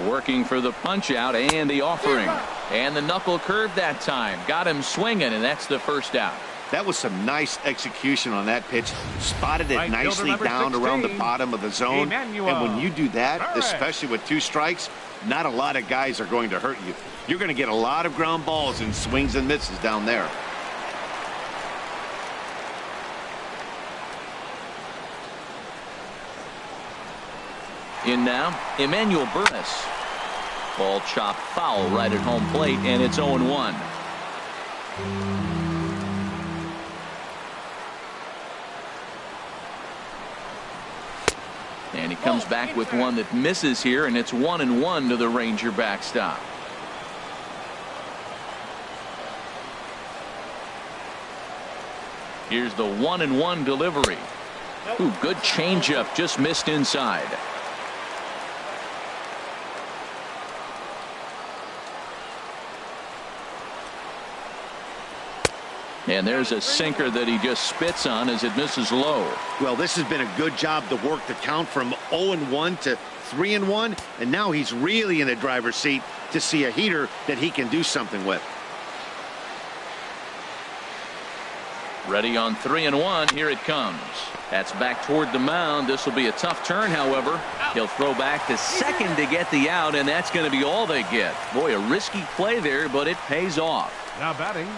Working for the punch out and the offering. And the knuckle curve that time. Got him swinging, and that's the first out. That was some nice execution on that pitch. Spotted it nicely down around the bottom of the zone. And when you do that, especially with 2 strikes, not a lot of guys are going to hurt you. You're going to get a lot of ground balls and swings and misses down there. In now, Emmanuel Burris. Ball chopped foul right at home plate, and it's 0-1. And he comes back with one that misses here, and it's 1-1 to the Ranger backstop. Here's the 1-1 delivery. Ooh, good changeup, just missed inside. And there's a sinker that he just spits on as it misses low. Well, this has been a good job to work the count from 0-1 to 3-1, and now he's really in the driver's seat to see a heater that he can do something with. Ready on 3-1. Here it comes. That's back toward the mound. This will be a tough turn, however. He'll throw back to second to get the out, and that's going to be all they get. Boy, a risky play there, but it pays off. Now batting,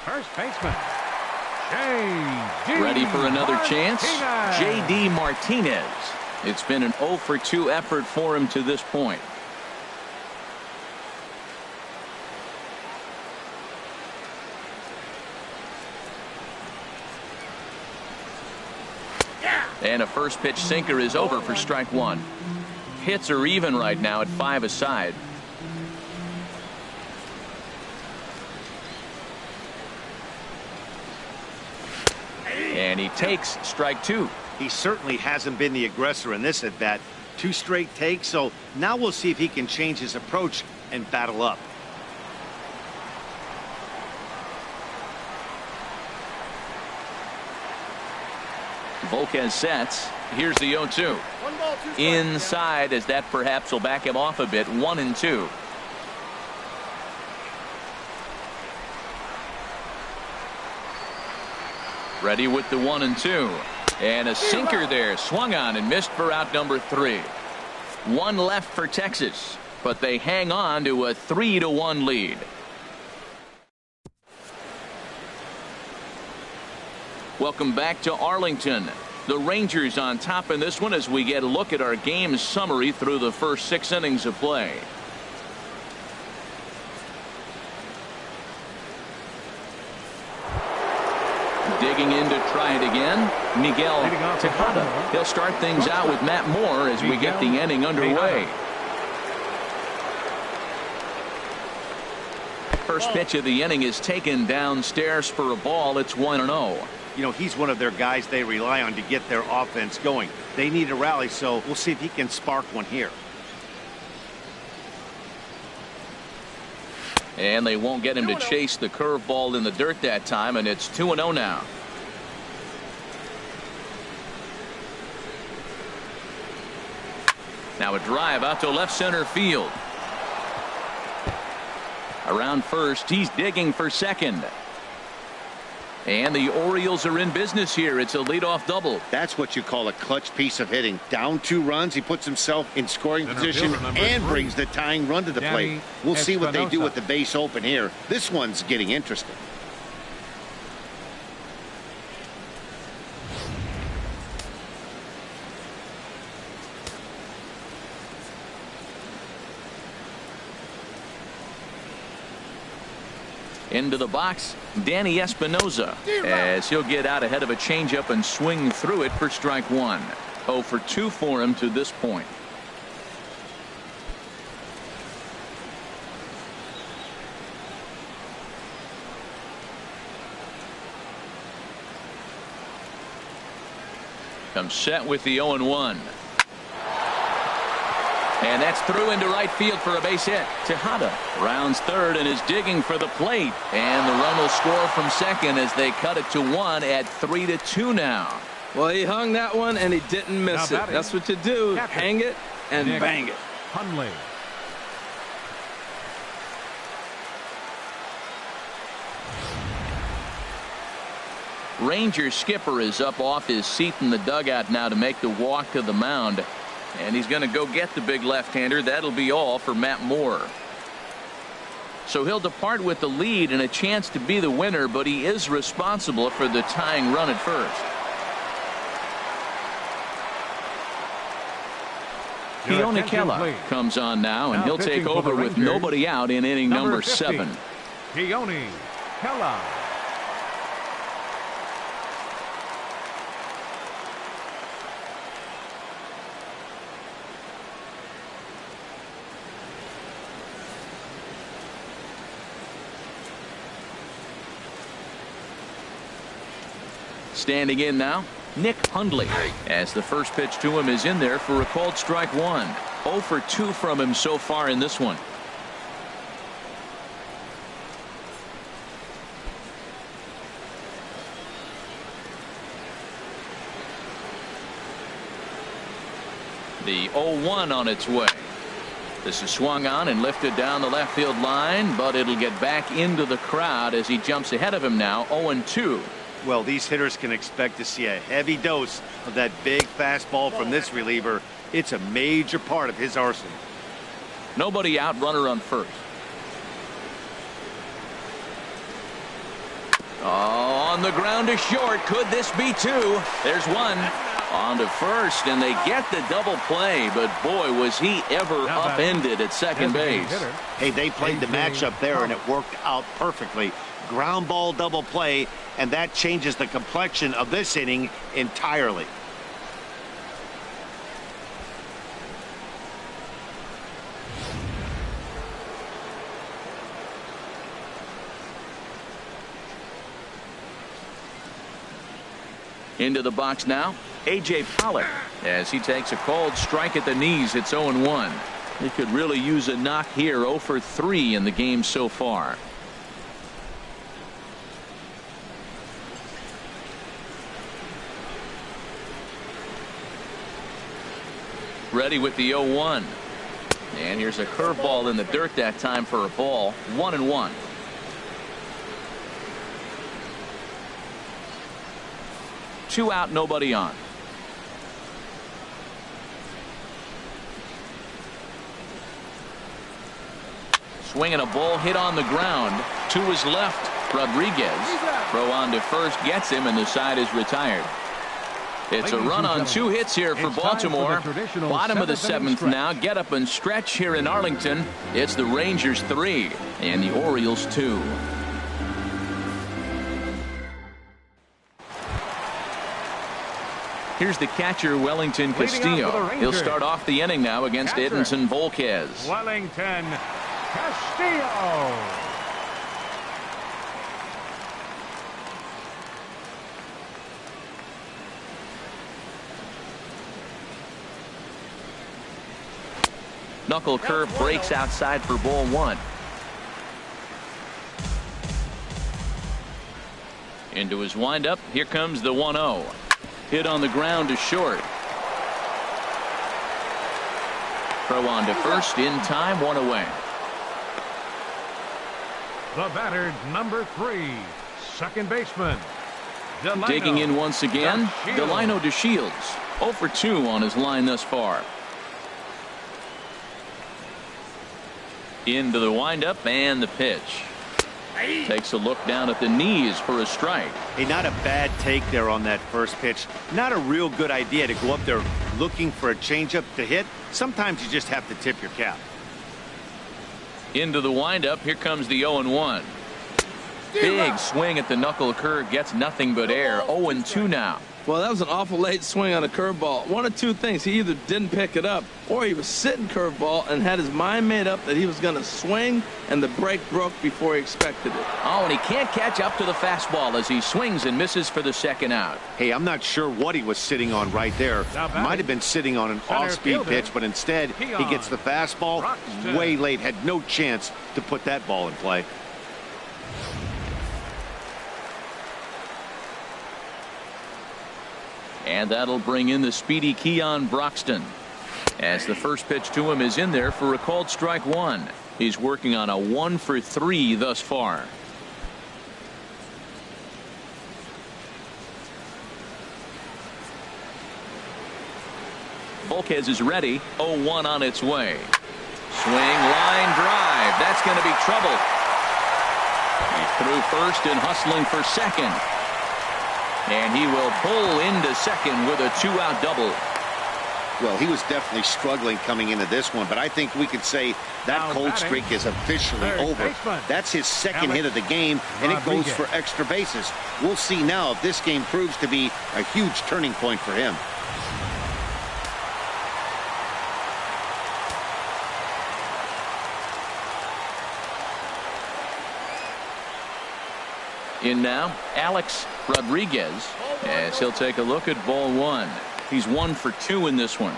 first baseman, J.D. Ready for another chance? Martinez. J.D. Martinez. It's been an 0 for 2 effort for him to this point. And a first pitch sinker is over for strike one. Hits are even right now at 5 aside. And he takes strike two. He certainly hasn't been the aggressor in this at bat. 2 straight takes, so now we'll see if he can change his approach and battle up. Volquez sets. Here's the 0-2. Inside, as that perhaps will back him off a bit. 1-2. Ready with the 1-2. And a sinker there. Swung on and missed for out number 3. 1 left for Texas, but they hang on to a 3-1 lead. Welcome back to Arlington. The Rangers on top in this one as we get a look at our game summary through the first 6 innings of play. Digging in to try it again, Miguel Tejada. He'll start things out with Matt Moore as we get the inning underway. First pitch of the inning is taken downstairs for a ball. It's 1-0. You know, he's one of their guys they rely on to get their offense going. They need a rally, so we'll see if he can spark one here. And they won't get him to chase the curveball in the dirt that time, and it's 2-0 now. Now a drive out to left center field. Around first, he's digging for second. And the Orioles are in business here. It's a leadoff double. That's what you call a clutch piece of hitting. Down 2 runs, he puts himself in scoring position and brings the tying run to the plate. We'll see what they do with the base open here. This one's getting interesting. Into the box, Danny Espinoza, as he'll get out ahead of a changeup and swing through it for strike one. 0 for 2 for him to this point. Comes set with the 0-1. And that's through into right field for a base hit. Tejada rounds third and is digging for the plate. And the run will score from second as they cut it to 1 at 3-2 now. Well, he hung that one and he didn't miss it. That's what you do. Hang it and bang it. Hundley. Ranger skipper is up off his seat in the dugout now to make the walk to the mound. And he's going to go get the big left-hander. That'll be all for Matt Moore. So he'll depart with the lead and a chance to be the winner, but he is responsible for the tying run at first. Keone comes on now, and he'll take over with nobody out in inning number 7. Keone Kela. Standing in now, Nick Hundley, as the first pitch to him is in there for a called strike one. 0 for 2 from him so far in this one. The 0-1 on its way. This is swung on and lifted down the left field line, but it'll get back into the crowd as he jumps ahead of him now. 0-2. Well, these hitters can expect to see a heavy dose of that big fastball from this reliever. It's a major part of his arsenal. Nobody out, runner on first. Oh, on the ground to short. Could this be 2? There's 1. On to first, and they get the double play, but boy, was he ever upended at second base. Hey, they played the matchup there, and it worked out perfectly. Ground ball double play, and that changes the complexion of this inning entirely. Into the box now, A.J. Pollock, as he takes a cold strike at the knees. It's 0-1. He could really use a knock here. 0 for 3 in the game so far. Ready with the 0-1. And here's a curveball in the dirt that time for a ball. 1-1. Two out, nobody on. Swinging a ball hit on the ground to his left. Rodriguez throw on to first, gets him, and the side is retired. It's a run on 2 hits here for Baltimore. Bottom of the 7th now. Get up and stretch here in Arlington. It's the Rangers 3 and the Orioles 2. Here's the catcher, Wellington Castillo. He'll start off the inning now against Edinson Volquez. Wellington Castillo. Knuckle curve breaks outside for ball 1. Into his windup. Here comes the 1-0. Hit on the ground to short. Throw on to first in time. 1 away. The batter, number 3, second baseman. Delino Digging in once again, DeShields. Delino DeShields. 0 for 2 on his line thus far. Into the windup and the pitch. Takes a look down at the knees for a strike. Hey, not a bad take there on that first pitch. Not a real good idea to go up there looking for a changeup to hit. Sometimes you just have to tip your cap. Into the windup. Here comes the 0-1. Big swing at the knuckle curve. Gets nothing but air. 0-2 now. Well, that was an awful late swing on a curveball. One of two things. He either didn't pick it up or he was sitting curveball and had his mind made up that he was going to swing, and the break broke before he expected it. Oh, and he can't catch up to the fastball as he swings and misses for the second out. Hey, I'm not sure what he was sitting on right there. Might have been sitting on an off-speed pitch, but instead he gets the fastball way late. Had no chance to put that ball in play. And that'll bring in the speedy Keon Broxton, as the first pitch to him is in there for a called strike 1. He's working on a 1 for 3 thus far. Volquez is ready. 0-1 on its way. Swing, line drive. That's going to be trouble. He's through first and hustling for second. And he will pull into second with a 2-out double. Well, he was definitely struggling coming into this one, but I think we could say that cold streak is officially over. That's his second hit of the game, and it goes for extra bases. We'll see now if this game proves to be a huge turning point for him. In now, Alex Rodriguez, as he'll take a look at ball 1. He's 1 for 2 in this one.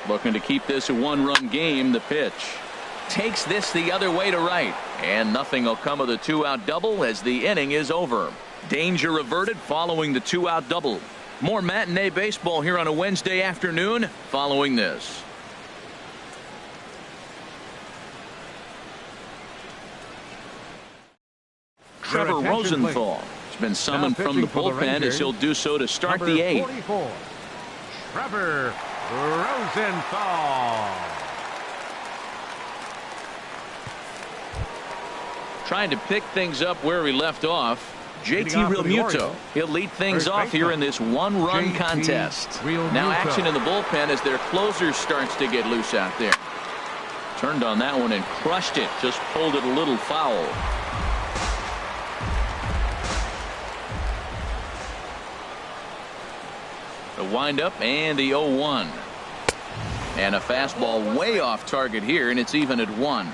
Looking to keep this a 1-run game. The pitch takes this the other way to right, and nothing will come of the 2-out double as the inning is over. Danger averted following the 2-out double. More matinee baseball here on a Wednesday afternoon following this. Trevor Rosenthal has been summoned from the bullpen as he'll do so to start the 8th. 44, Trevor Rosenthal. Trying to pick things up where he left off. JT Realmuto. He'll lead things off here in this 1-run contest. Now action in the bullpen as their closer starts to get loose out there. Turned on that one and crushed it. Just pulled it a little foul. The windup and the 0-1. And a fastball way off target here, and it's even at 1.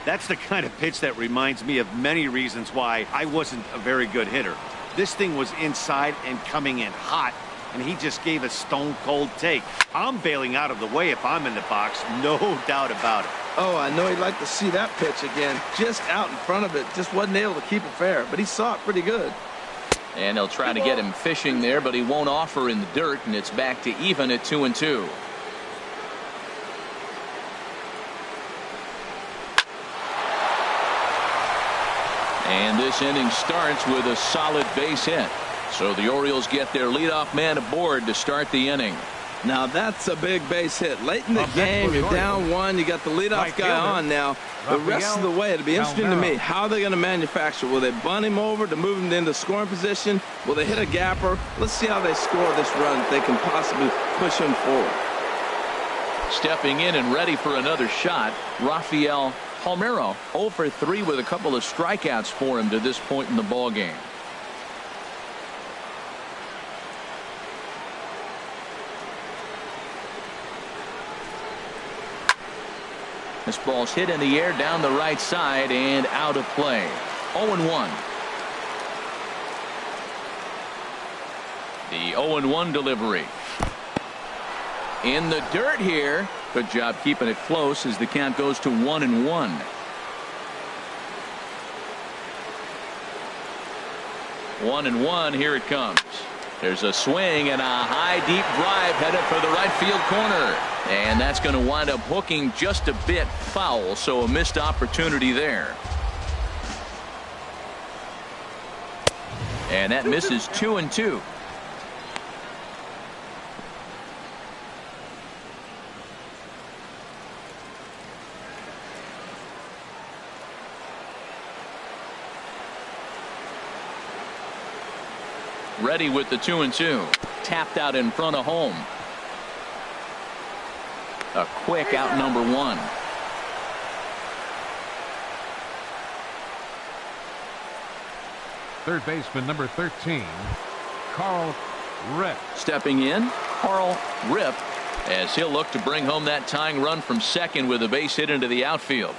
That's the kind of pitch that reminds me of many reasons why I wasn't a very good hitter. This thing was inside and coming in hot, and he just gave a stone-cold take. I'm bailing out of the way if I'm in the box, no doubt about it. Oh, I know he'd like to see that pitch again. Just out in front of it. Just wasn't able to keep it fair, but he saw it pretty good. And they'll try to get him fishing there, but he won't offer in the dirt, and it's back to even at 2-2. And this inning starts with a solid base hit. So the Orioles get their leadoff man aboard to start the inning. Now that's a big base hit. Late in the game, you're down 1. You got the leadoff guy on now. The rest of the way, it'll be interesting to me. How are they going to manufacture? Will they bunt him over to move him into scoring position? Will they hit a gapper? Let's see how they score this run if they can possibly push him forward. Stepping in and ready for another shot, Rafael. Palmeiro 0 for 3 with a couple of strikeouts for him to this point in the ball game. This ball's hit in the air down the right side and out of play. 0-1. The 0-1 delivery. In the dirt here. Good job keeping it close as the count goes to 1-1. One and one. Here it comes. There's a swing and a high deep drive headed for the right field corner, and that's going to wind up hooking just a bit foul, so a missed opportunity there. And that misses 2-2. Ready with the 2-2. Tapped out in front of home. A quick out number 1. Third baseman number 13, Carl Rip. Stepping in, Carl Rip, as he'll look to bring home that tying run from second with a base hit into the outfield.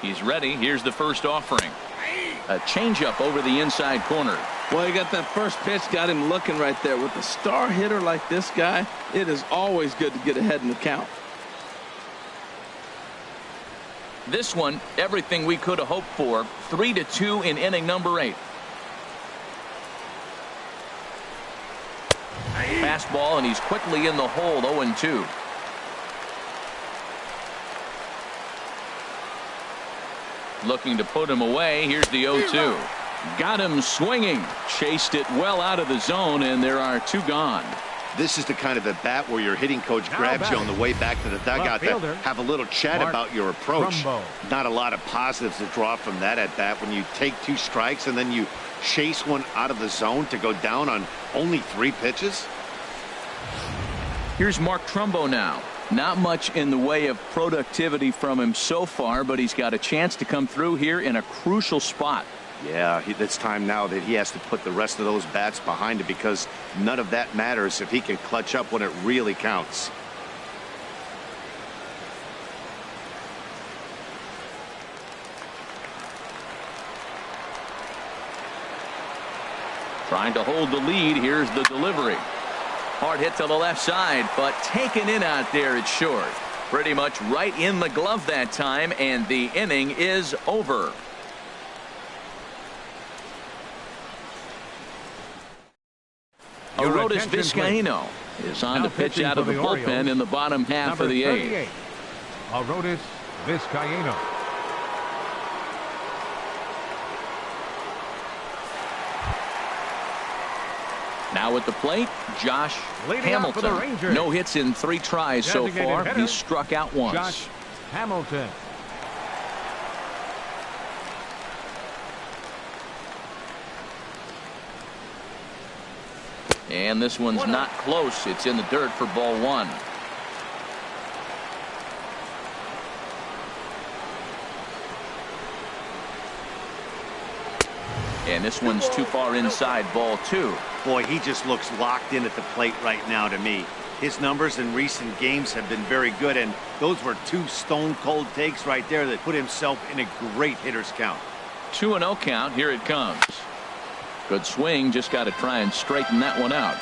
He's ready. Here's the first offering. A changeup over the inside corner. Well, you got that first pitch, got him looking right there. With a star hitter like this guy, it is always good to get ahead in the count. This one, everything we could have hoped for. 3-2 in inning number 8. Fastball, and he's quickly in the hole. 0-2. Looking to put him away. Here's the 0-2. Got him swinging. Chased it well out of the zone, and there are 2 gone. This is the kind of at bat where your hitting coach grabs you on the way back to the dugout to have a little chat about your approach. Not a lot of positives to draw from that at bat when you take 2 strikes and then you chase one out of the zone to go down on only 3 pitches. Here's Mark Trumbo now. Not much in the way of productivity from him so far, but he's got a chance to come through here in a crucial spot. Yeah, it's time now that he has to put the rest of those bats behind it, because none of that matters if he can clutch up when it really counts. Trying to hold the lead. Here's the delivery. Hard hit to the left side, but taken in out there at short. Pretty much right in the glove that time, and the inning is over. Aroldis Vizcaino is on to pitch out of the bullpen in the bottom half of the 8th. Aroldis Vizcaino. Now at the plate, Josh Hamilton. No hits in 3 tries so far. He's struck out once. Josh Hamilton. And this one's not close. It's in the dirt for ball 1. And this one's too far inside, ball 2. Boy, he just looks locked in at the plate right now to me. His numbers in recent games have been very good, and those were 2 stone-cold takes right there that put himself in a great hitter's count. 2-0 count. Here it comes. Good swing. Just got to try and straighten that one out.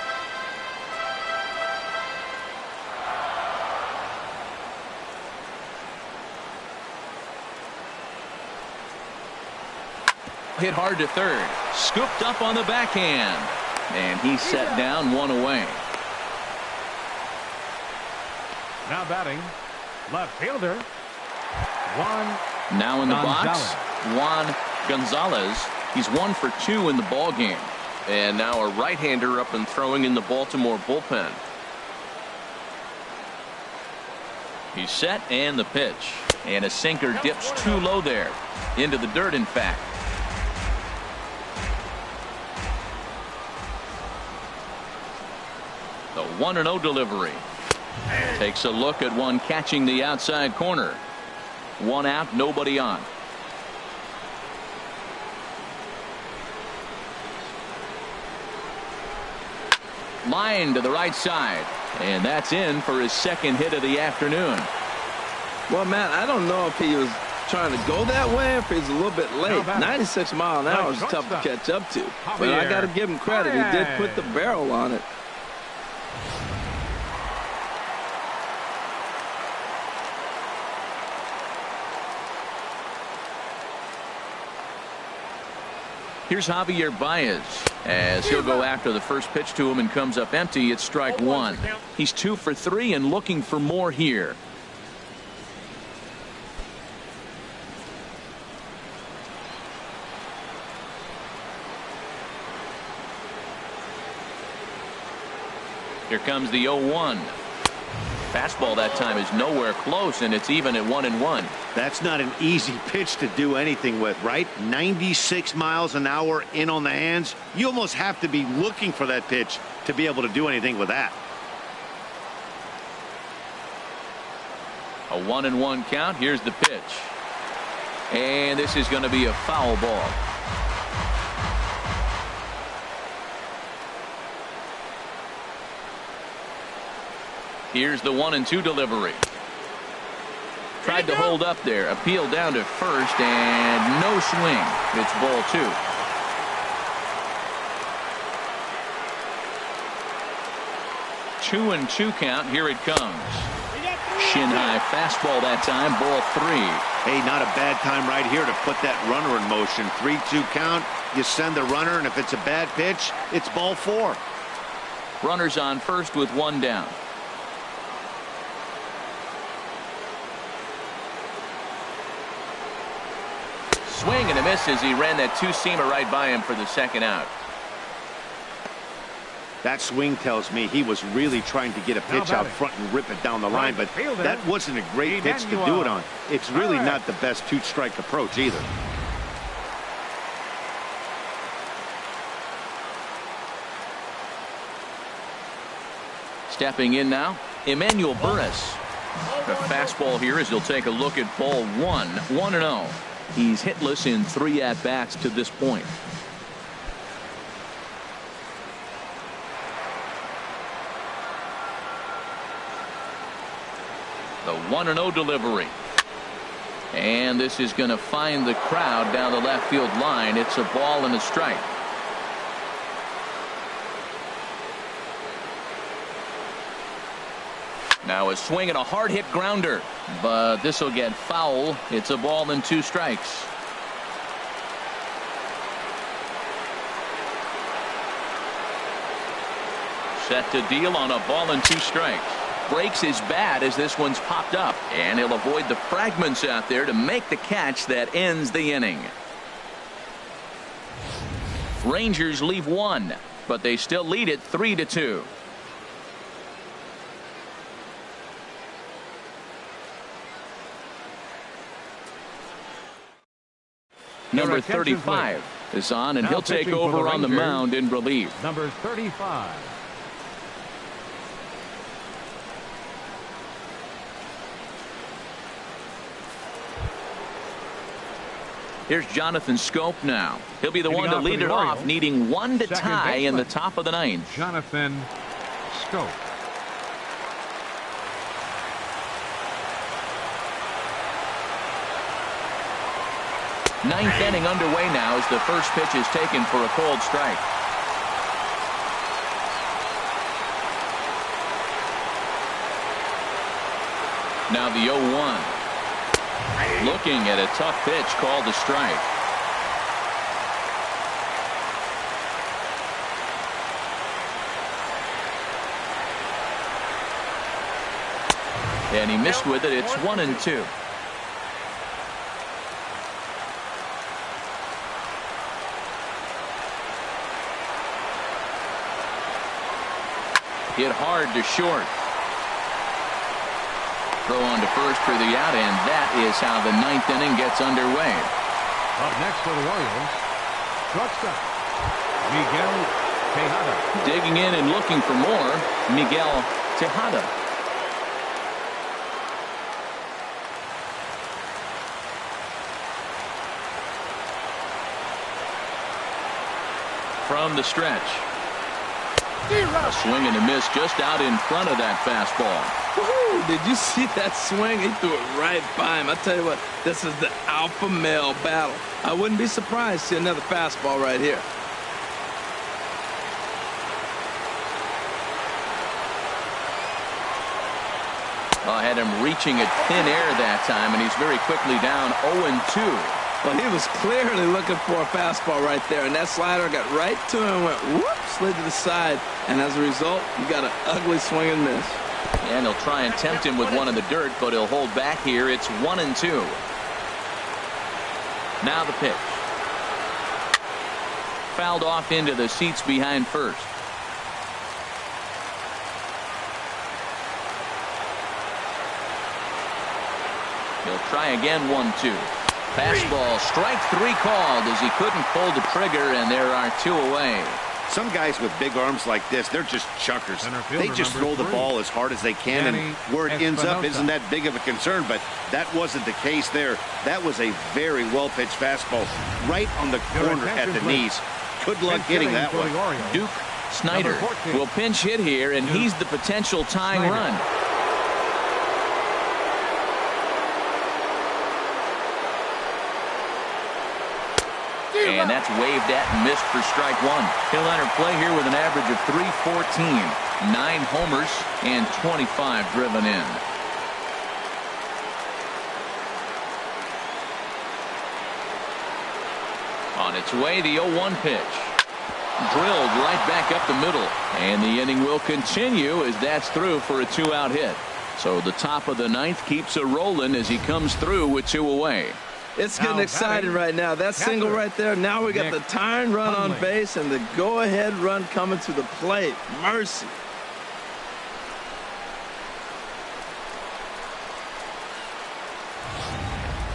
Hit hard to third. Scooped up on the backhand. And he's set down, 1 away. Now batting, left fielder, Juan. Now in the box, Gonzalez. Juan Gonzalez. He's 1 for 2 in the ball game. And now a right-hander up and throwing in the Baltimore bullpen. He's set, and the pitch. And a sinker dips too low there. Into the dirt, in fact. The 1-0 delivery. Takes a look at one catching the outside corner. 1 out, nobody on. Line to the right side. And that's in for his 2nd hit of the afternoon. Well, Matt, I don't know if he was trying to go that way or if he's a little bit late. 96 mile an hour is tough to catch up to. But I got to give him credit. He did put the barrel on it. Here's Javier Baez as he'll go after the first pitch to him and comes up empty. It's strike 1. He's 2 for 3 and looking for more here. Here comes the 0-1. Fastball that time is nowhere close, and it's even at 1-1. That's not an easy pitch to do anything with, right? 96 miles an hour in on the hands. You almost have to be looking for that pitch to be able to do anything with that. A 1-1 count. Here's the pitch. And this is going to be a foul ball. Here's the 1-2 delivery. Tried to hold up there. Appeal down to first, and no swing. It's ball 2. Two and 2 count. Here it comes. Shin high fastball that time. Ball 3. Hey, not a bad time right here to put that runner in motion. 3-2 count. You send the runner, and if it's a bad pitch, it's ball 4. Runners on first with 1 down. Swing and a miss as he ran that 2-seamer right by him for the 2nd out. That swing tells me he was really trying to get a pitch out front and rip it down the line, but that wasn't a great pitch to do it on. It's really not the best 2-strike approach either. Stepping in now, Emmanuel Burris. The fastball here as he'll take a look at ball 1. 1-0. He's hitless in 3 at-bats to this point. The 1-0 delivery. And this is going to find the crowd down the left field line. It's a ball and a strike. Now a swing and a hard hit grounder, but this will get foul. It's a ball and 2 strikes. Set to deal on a ball and 2 strikes. Breaks his bat as this one's popped up, and he'll avoid the fragments out there to make the catch that ends the inning. Rangers leave 1, but they still lead it 3-2. Number 35 is on, and he'll take over on the mound in relief. Number 35. Here's Jonathan Scope now. He'll be the one to lead it off, needing one to tie in the top of the ninth. Jonathan Scope. Ninth inning underway now as the first pitch is taken for a cold strike. Now the 0-1. Looking at a tough pitch called a strike. And he missed with it. It's 1-2. Hit hard to short. Throw on to first for the out, and that is how the ninth inning gets underway. Up next for the Orioles, shortstop Miguel Tejada. Digging in and looking for more, Miguel Tejada. From the stretch. A swing and a miss just out in front of that fastball. Woo, did you see that swing? He threw it right by him. I tell you what, this is the alpha male battle. I wouldn't be surprised to see another fastball right here. Had him reaching at thin air that time, and he's very quickly down 0-2. Well, he was clearly looking for a fastball right there, and that slider got right to him, went whoop, slid to the side, and as a result, you got an ugly swing and miss. And he'll try and tempt him with one in the dirt, but he'll hold back here. It's 1-2. Now the pitch. Fouled off into the seats behind first. He'll try again, 1-2. Fastball, strike three called as he couldn't pull the trigger, and there are two away. Some guys with big arms like this, they're just chuckers. They just throw the ball as hard as they can, and where it ends up isn't that big of a concern, but that wasn't the case there. That was a very well-pitched fastball right on the corner at the knees. Good luck getting that one. Duke Snyder will pinch hit here, and he's the potential tying run. And that's waved at and missed for strike one. He'll enter play here with an average of .314, 9 homers, and 25 driven in. On its way, the 0-1 pitch. Drilled right back up the middle. And the inning will continue as that's through for a 2-out hit. So the top of the ninth keeps it rolling as he comes through with 2 away. It's getting exciting right now. That single right there. Now we got the tying run on base and the go-ahead run coming to the plate. Mercy.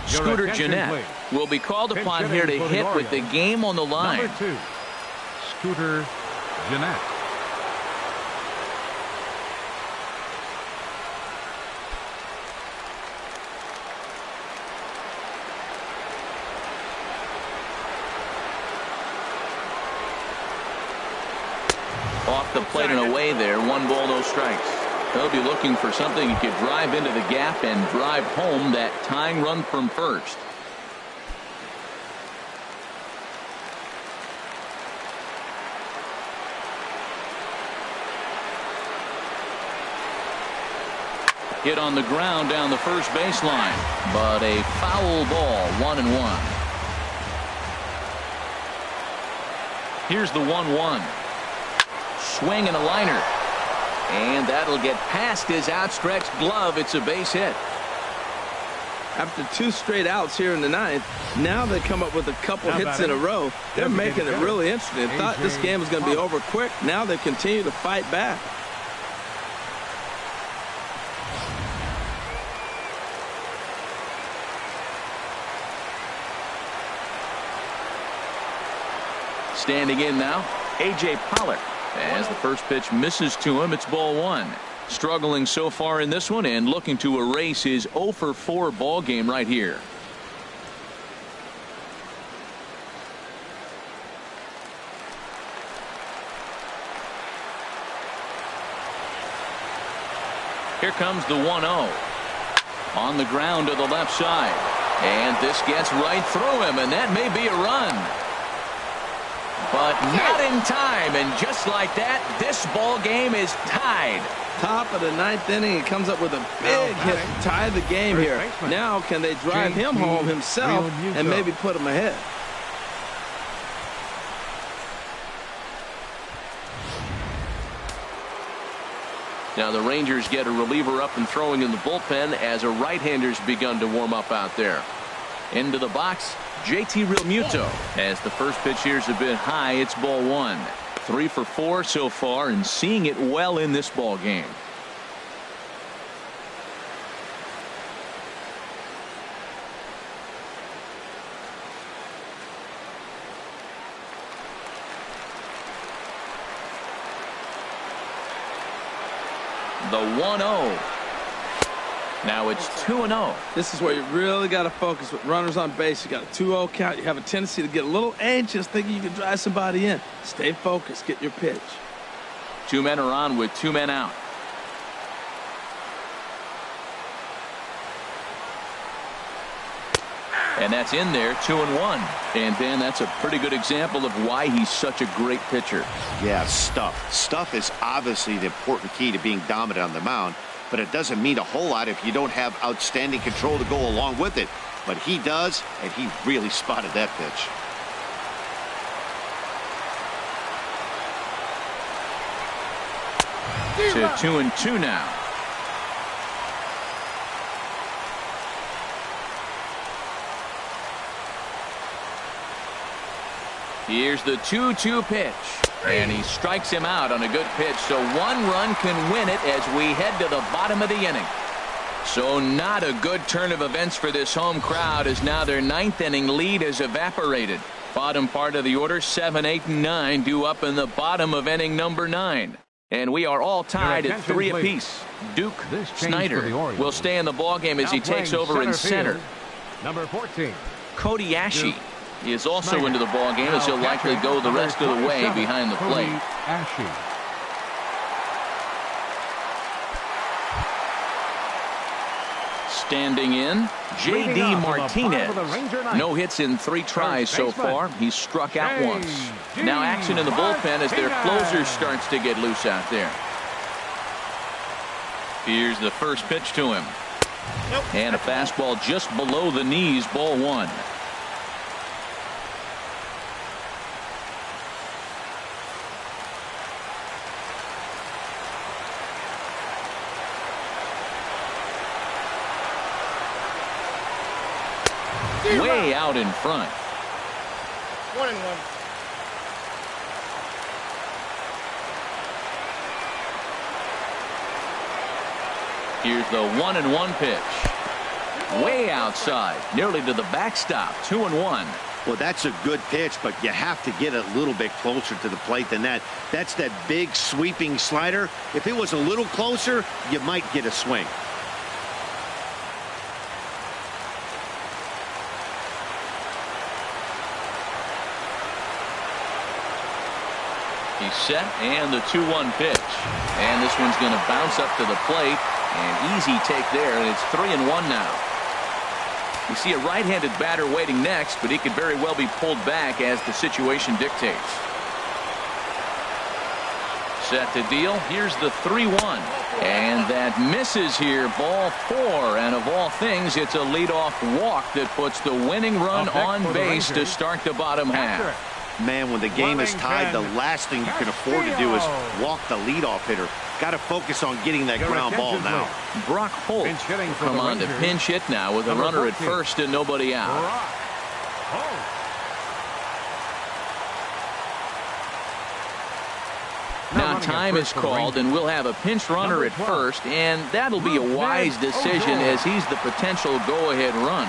Scooter Gennett will be called upon here to hit with the game on the line. Number 2, Scooter Gennett. Off the plate and away there. 1 ball, no strikes. He'll be looking for something he could drive into the gap and drive home that tying run from first. Hit on the ground down the first baseline, but a foul ball. 1-1. Here's the 1-1. Swing and a liner, and that'll get past his outstretched glove. It's a base hit. After 2 straight outs here in the ninth, now they come up with a couple hits in a row. They're making it really interesting. They thought this game was going to be over quick. Now they continue to fight back. Standing in now, A.J. Pollock. As the first pitch misses to him, it's ball 1. Struggling so far in this one and looking to erase his 0-for-4 ball game right here. Here comes the 1-0. On the ground to the left side. And this gets right through him, and that may be a run. But not in time, and just like that, this ball game is tied. Top of the 9th inning, he comes up with a big hit to tie the game here. Now can they drive him home himself and maybe put him ahead? Now the Rangers get a reliever up and throwing in the bullpen as a right-hander's begun to warm up out there. Into the box, JT Realmuto. As the first pitch here's a bit high, it's ball 1. 3 for 4 so far, and seeing it well in this ball game. The 1-0. Now it's 2-0. This is where you really got to focus with runners on base. You got a 2-0 count. You have a tendency to get a little anxious thinking you can drive somebody in. Stay focused. Get your pitch. 2 men are on with 2 men out. And that's in there, 2-1. And Dan, that's a pretty good example of why he's such a great pitcher. Yeah, stuff. Stuff is obviously the important key to being dominant on the mound, but it doesn't mean a whole lot if you don't have outstanding control to go along with it. But he does, and he really spotted that pitch. To 2-2 now. Here's the 2-2 pitch. And he strikes him out on a good pitch. So 1 run can win it as we head to the bottom of the inning. So not a good turn of events for this home crowd, as now their 9th inning lead has evaporated. Bottom part of the order, 7, 8, and 9 due up in the bottom of inning number 9. And we are all tied at 3 apiece. Duke Snyder will stay in the ballgame as he takes over in center. Number 14. Cody Ashe is also into the ballgame, as he'll likely go the rest of the way behind the plate. Standing in, J.D. Martinez. No hits in 3 tries so far. He's struck out once. Now action in the bullpen as their closer starts to get loose out there. Here's the first pitch to him. And a fastball just below the knees, ball 1. Way out in front. 1-1. Here's the 1-1 pitch. Way outside, nearly to the backstop. 2-1. Well, that's a good pitch, but you have to get a little bit closer to the plate than that. That's that big sweeping slider. If it was a little closer, you might get a swing. He's set, and the 2-1 pitch. And this one's going to bounce up to the plate. And easy take there, and it's 3-1 now. You see a right-handed batter waiting next, but he could very well be pulled back as the situation dictates. Set to deal. Here's the 3-1. And that misses here, ball 4. And of all things, it's a leadoff walk that puts the winning run on base to start the bottom half. Man, when the game is tied, the last thing you can afford to do is walk the leadoff hitter. Got to focus on getting that ground ball now. Brock Holt come on to pinch hit now with a runner at first and nobody out. Now time is called, and we'll have a pinch runner at first, and that'll be a wise decision as he's the potential go-ahead run.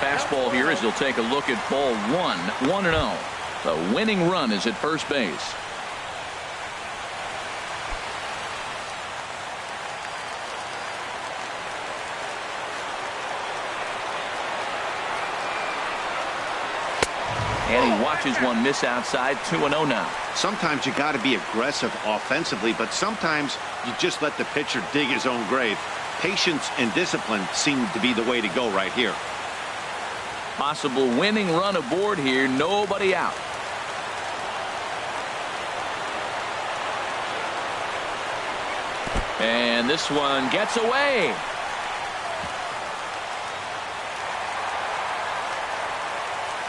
Fastball here as he'll take a look at ball 1, 1-0. The winning run is at first base. And he watches one miss outside. 2-0 now. Sometimes you got to be aggressive offensively, but sometimes you just let the pitcher dig his own grave. Patience and discipline seem to be the way to go right here. Possible winning run aboard here. Nobody out. And this one gets away.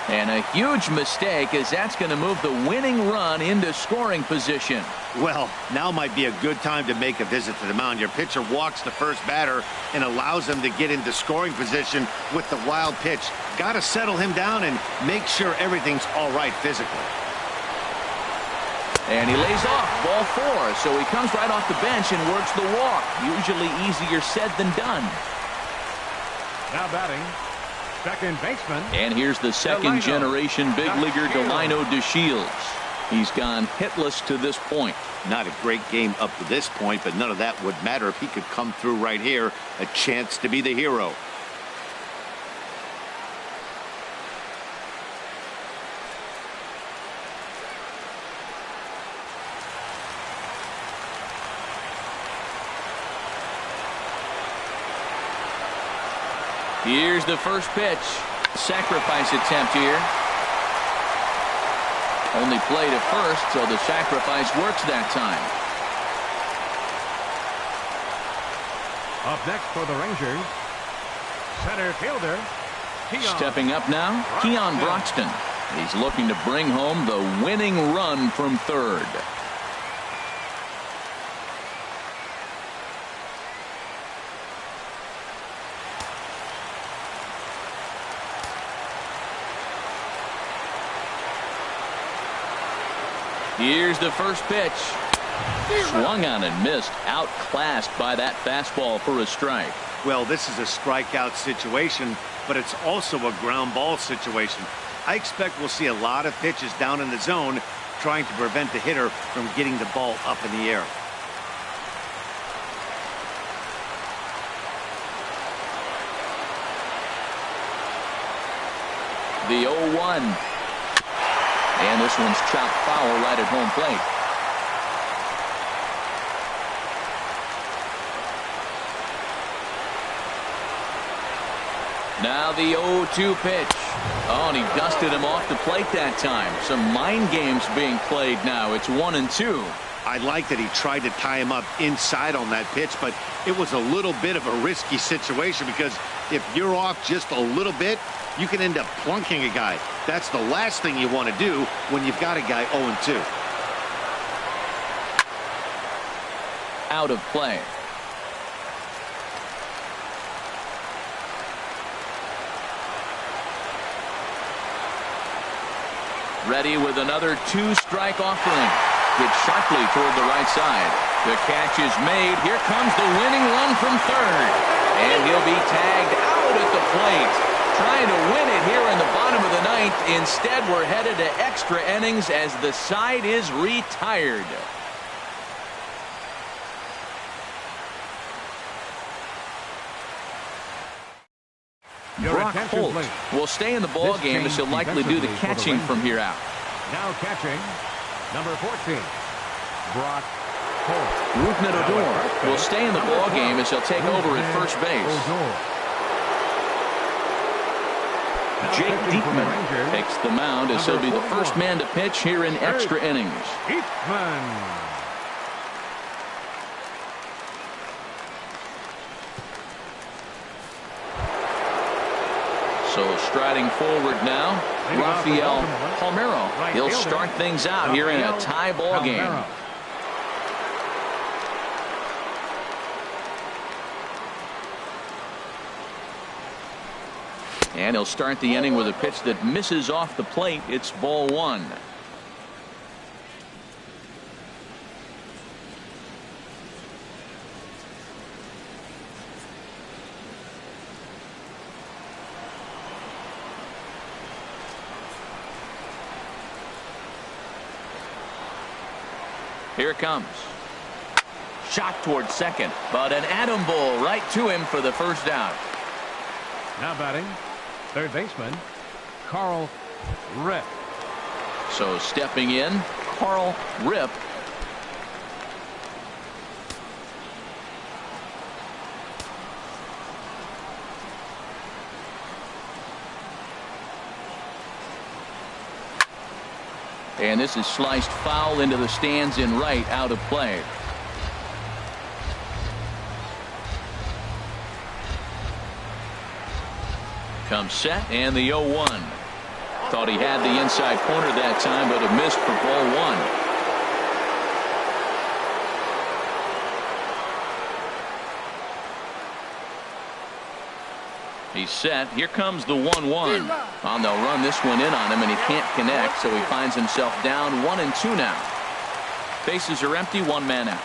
And a huge mistake, as that's going to move the winning run into scoring position. Well, now might be a good time to make a visit to the mound. Your pitcher walks the first batter and allows him to get into scoring position with the wild pitch. Got to settle him down and make sure everything's all right physically. And he lays off ball 4, so he comes right off the bench and works the walk. Usually easier said than done. Now batting, second baseman. And here's the second generation big leaguer Delino DeShields. He's gone hitless to this point. Not a great game up to this point, but none of that would matter if he could come through right here. A chance to be the hero. Here's the first pitch. Sacrifice attempt here. Only play to first, so the sacrifice works that time. Up next for the Rangers, center fielder, Keon. Stepping up now, Keon Broxton. He's looking to bring home the winning run from third. Here's the first pitch. Swung on and missed. Outclassed by that fastball for a strike. Well, this is a strikeout situation, but it's also a ground ball situation. I expect we'll see a lot of pitches down in the zone trying to prevent the hitter from getting the ball up in the air. The 0-1. And this one's chopped foul right at home plate. Now the 0-2 pitch. Oh, and he dusted him off the plate that time. Some mind games being played now. It's 1-2. I like that he tried to tie him up inside on that pitch, but it was a little bit of a risky situation because if you're off just a little bit, you can end up plunking a guy. That's the last thing you want to do when you've got a guy 0-2. Out of play. Ready with another 2-strike offering. Hit sharply toward the right side. The catch is made. Here comes the winning run from third. And he'll be tagged out at the plate. Trying to win it here in the bottom of the ninth. Instead, we're headed to extra innings as the side is retired. Brock Holt will stay in the ball game as he'll likely do the catching from here out. Now catching, number 14, Brock Holt. Rougned Odor will stay in the ball game as he'll take over at first base. Jake Diekman takes the mound as he'll be the first man to pitch here in extra innings. Diekman. So striding forward now, Rafael Palmeiro. He'll start things out here in a tie ball game. And he'll start the inning with a pitch that misses off the plate. It's ball 1. Here it comes. Shot towards second, but an atom ball right to him for the first out. Now batting, third baseman, Carl Rick. So stepping in, Carl Rip. And this is sliced foul into the stands in right, out of play. Comes set, and the 0-1. Thought he had the inside corner that time, but it missed for ball 1. He's set. Here comes the 1-1. On they'll run this one in on him, and he can't connect, so he finds himself down 1-2 now. Bases are empty, 1 man out.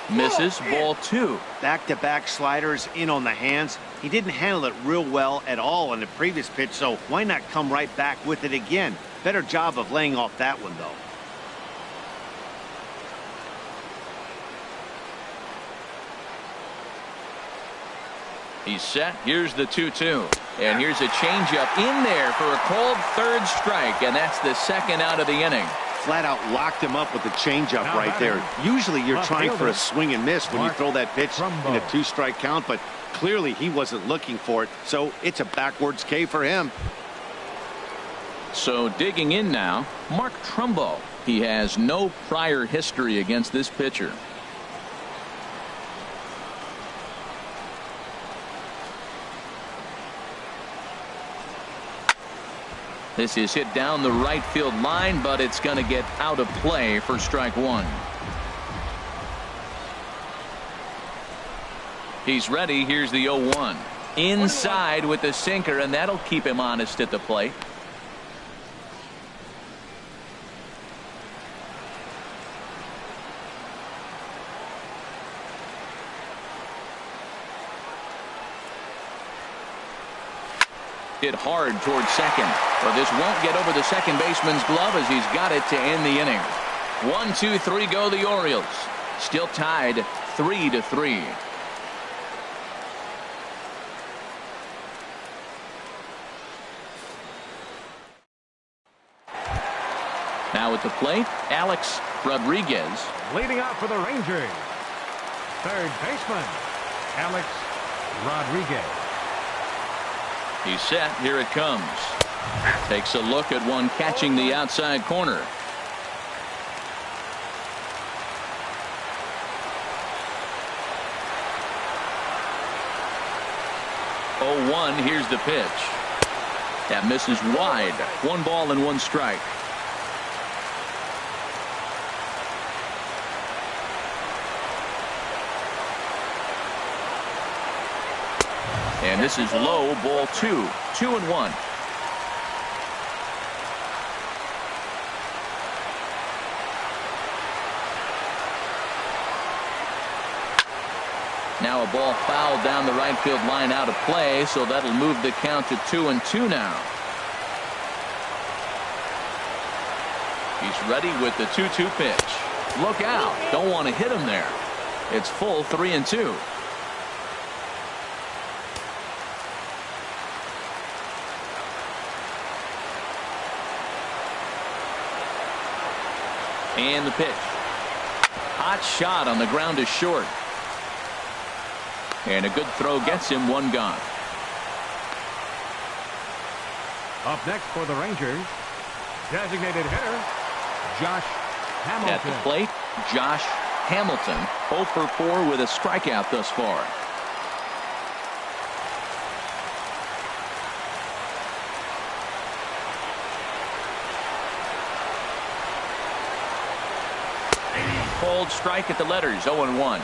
Misses, ball 2. Back-to-back sliders in on the hands. He didn't handle it real well at all on the previous pitch, so why not come right back with it again? Better job of laying off that one, though. He's set. Here's the 2-2. And here's a changeup in there for a called third strike, and that's the second out of the inning. Flat out locked him up with the changeup right there. Usually you're trying for a swing and miss when you throw that pitch in a 2-strike count, but clearly he wasn't looking for it, so it's a backwards K for him. So digging in now, Mark Trumbo. He has no prior history against this pitcher. This is hit down the right field line, but it's going to get out of play for strike 1. He's ready. Here's the 0-1. Inside with the sinker, and that'll keep him honest at the plate. Hit hard towards second, but this won't get over the second baseman's glove as he's got it to end the inning. 1, 2, 3 go the Orioles. Still tied 3-3. Now at the plate, Alex Rodriguez. Leading out for the Rangers, third baseman, Alex Rodriguez. He's set. Here it comes. Takes a look at one catching the outside corner. Oh, 1. Here's the pitch. That misses wide. 1 ball and 1 strike. And this is low, ball 2. 2-1. Now a ball fouled down the right field line, out of play, so that'll move the count to 2-2 now. He's ready with the 2-2 pitch. Look out. Don't want to hit him there. It's full 3-2. And the pitch. Hot shot on the ground is short. And a good throw gets him 1 gone. Up next for the Rangers, designated hitter, Josh Hamilton. At the plate, Josh Hamilton, 0 for 4 with a strikeout thus far. Cold strike at the letters, 0-1.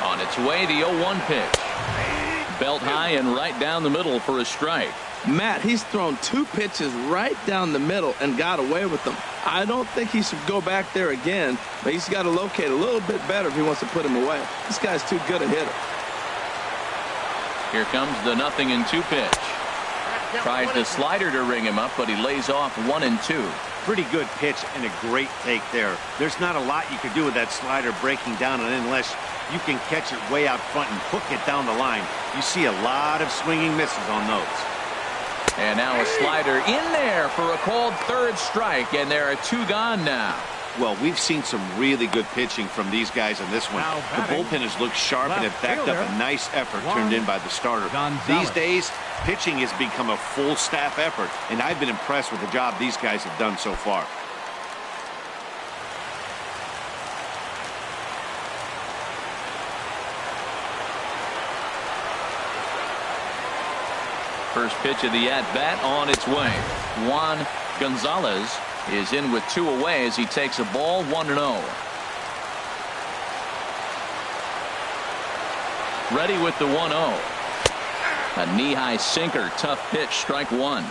On its way, the 0-1 pitch. Belt high and right down the middle for a strike. Matt, he's thrown 2 pitches right down the middle and got away with them. I don't think he should go back there again, but he's got to locate a little bit better if he wants to put him away. This guy's too good a hitter. Here comes the 0-2 pitch. Tries the slider to ring him up, but he lays off 1-2. Pretty good pitch and a great take there. There's not a lot you can do with that slider breaking down, and unless you can catch it way out front and hook it down the line, you see a lot of swinging misses on those. And now a slider in there for a called third strike, and there are 2 gone now. Well, we've seen some really good pitching from these guys in this one. The bullpen has looked sharp and have backed up a nice effort turned in by the starter. These days, pitching has become a full staff effort, and I've been impressed with the job these guys have done so far. First pitch of the at-bat on its way. Juan Gonzalez is in with 2 away as he takes a ball 1-0. Ready with the 1-0. A knee-high sinker, tough pitch, strike 1.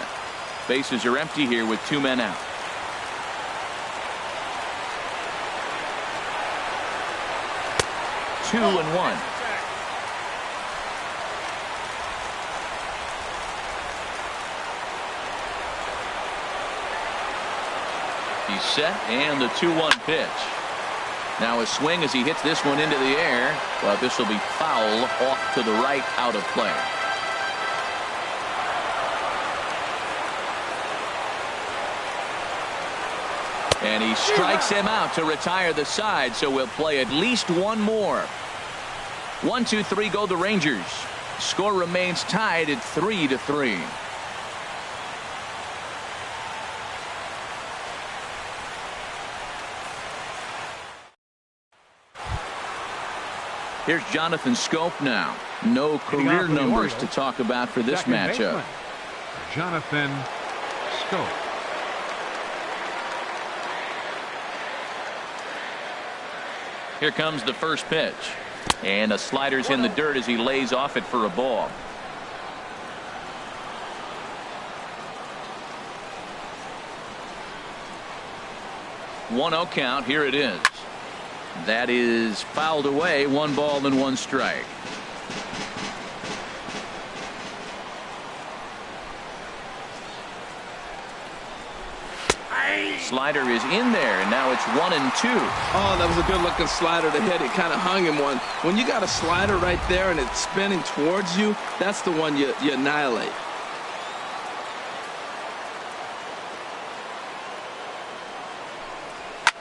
Bases are empty here with 2 men out. Two and one. He's set, and the 2-1 pitch. Now a swing as he hits this one into the air. Well, this will be foul off to the right, out of play. And he strikes him out to retire the side, so we'll play at least one more. 1-2-3 go the Rangers. Score remains tied at 3-3. Here's Jonathan Scope now. No career numbers to talk about for this matchup. Jonathan Scope. Here comes the first pitch. And a slider's in the dirt as he lays off it for a ball. One-0 count. Here it is. That is fouled away. 1 ball and 1 strike. Slider is in there, and now it's 1-2. Oh, that was a good looking slider to hit. It kind of hung him one. When you got a slider right there and it's spinning towards you, that's the one you annihilate.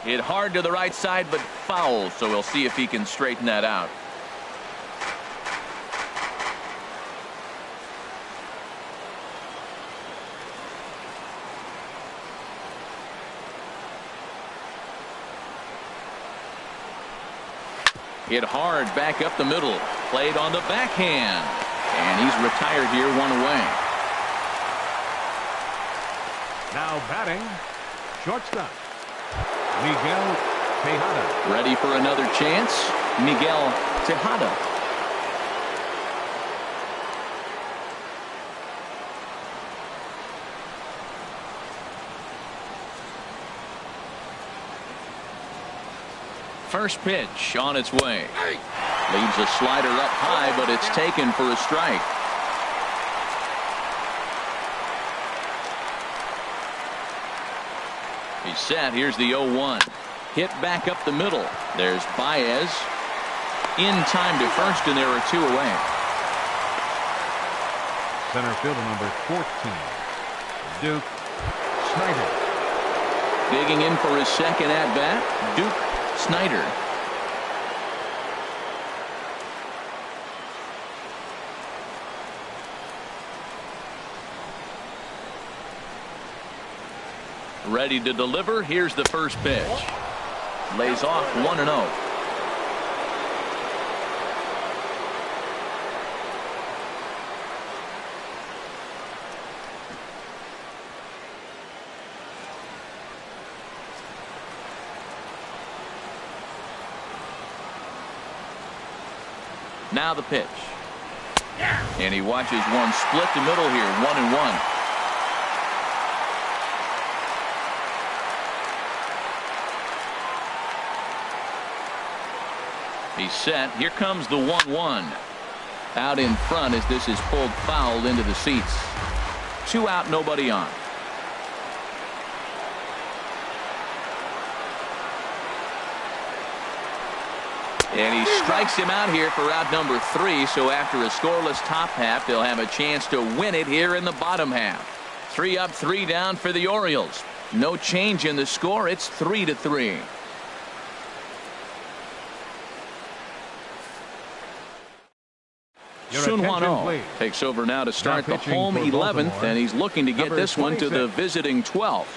Hit hard to the right side, but foul, so we'll see if he can straighten that out. Hit hard back up the middle. Played on the backhand. And he's retired here, 1 away. Now batting, shortstop, Miguel Tejada. Ready for another chance. Miguel Tejada. First pitch on its way. Leaves a slider up high, but it's taken for a strike. He's set. Here's the 0-1. Hit back up the middle. There's Baez. In time to first, and there are 2 away. Center fielder number 14, Duke Snyder. Digging in for his second at-bat, Duke Snyder. Ready to deliver. Here's the first pitch. Lays off 1-0. Now the pitch. And he watches one split the middle here. 1-1. He's set. Here comes the 1-1. out in front as this is pulled foul into the seats. 2 out, nobody on. And he strikes him out here for out number 3. So after a scoreless top half, they'll have a chance to win it here in the bottom half. 3 up, 3 down for the Orioles. No change in the score. It's 3-3. Juan takes over now to start the home 11th, and he's looking to get this one to the visiting 12th.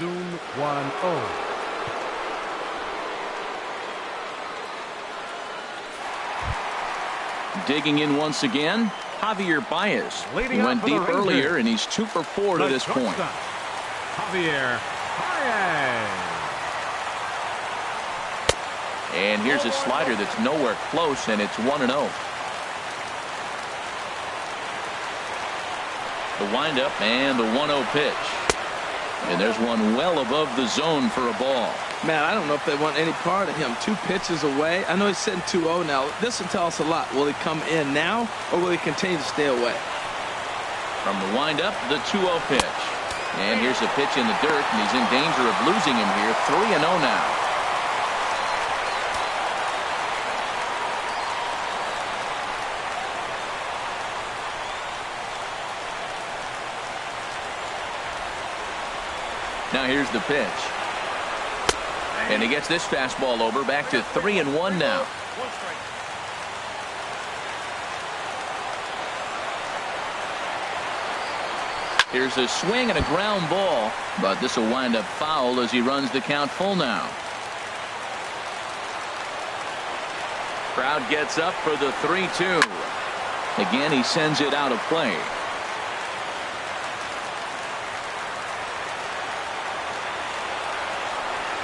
Digging in once again, Javier Baez. He went deep earlier, and he's 2 for 4 to this point. Javier Baez. And here's a slider that's nowhere close, and it's 1-0. The windup and the 1-0 pitch. And there's one well above the zone for a ball. Man, I don't know if they want any part of him. 2 pitches away. I know he's sitting 2-0 now. This will tell us a lot. Will he come in now, or will he continue to stay away? From the windup, the 2-0 pitch. And here's a pitch in the dirt, and he's in danger of losing him here. 3-0 now. Now here's the pitch. And he gets this fastball over, back to 3-1 now. Here's a swing and a ground ball, but this will wind up foul as he runs the count full now. Crowd gets up for the 3-2. Again, he sends it out of play.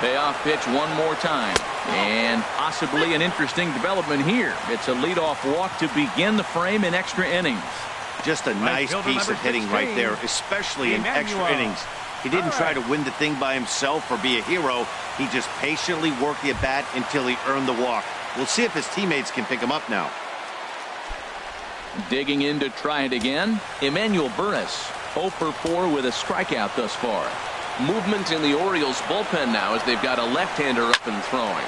Payoff pitch one more time, and possibly an interesting development here. It's a leadoff walk to begin the frame in extra innings. Just a nice piece of hitting right there, especially in extra innings. He didn't try to win the thing by himself or be a hero. He just patiently worked the at-bat until he earned the walk. We'll see if his teammates can pick him up now. Digging in to try it again, Emmanuel Burris, 0 for 4 with a strikeout thus far. Movement in the Orioles bullpen now as they've got a left-hander up and throwing.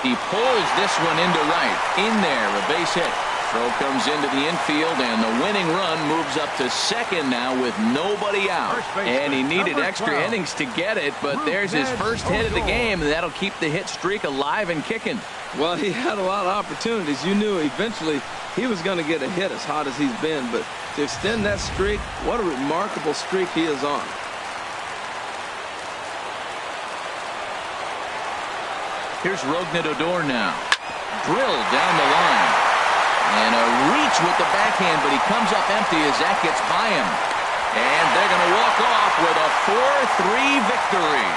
He pulls this one into right. In there, a base hit. Throw comes into the infield, and the winning run moves up to second now with nobody out. And he needed extra innings to get it, but there's his first hit of the game, and that'll keep the hit streak alive and kicking. Well, he had a lot of opportunities. You knew eventually he was going to get a hit as hot as he's been, but to extend that streak, what a remarkable streak he is on. Here's Odor now. Drilled down the line. And a reach with the backhand, but he comes up empty as that gets by him. And they're going to walk off with a 4-3 victory.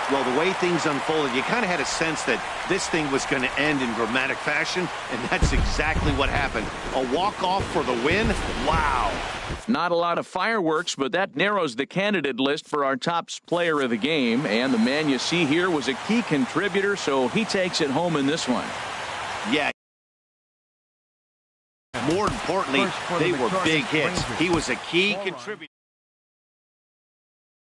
Well, the way things unfolded, you kind of had a sense that this thing was going to end in dramatic fashion, and that's exactly what happened. A walk-off for the win? Wow. Not a lot of fireworks, but that narrows the candidate list for our top player of the game. And the man you see here was a key contributor, so he takes it home in this one. Yeah. More importantly, they were big hits. He was a key contributor.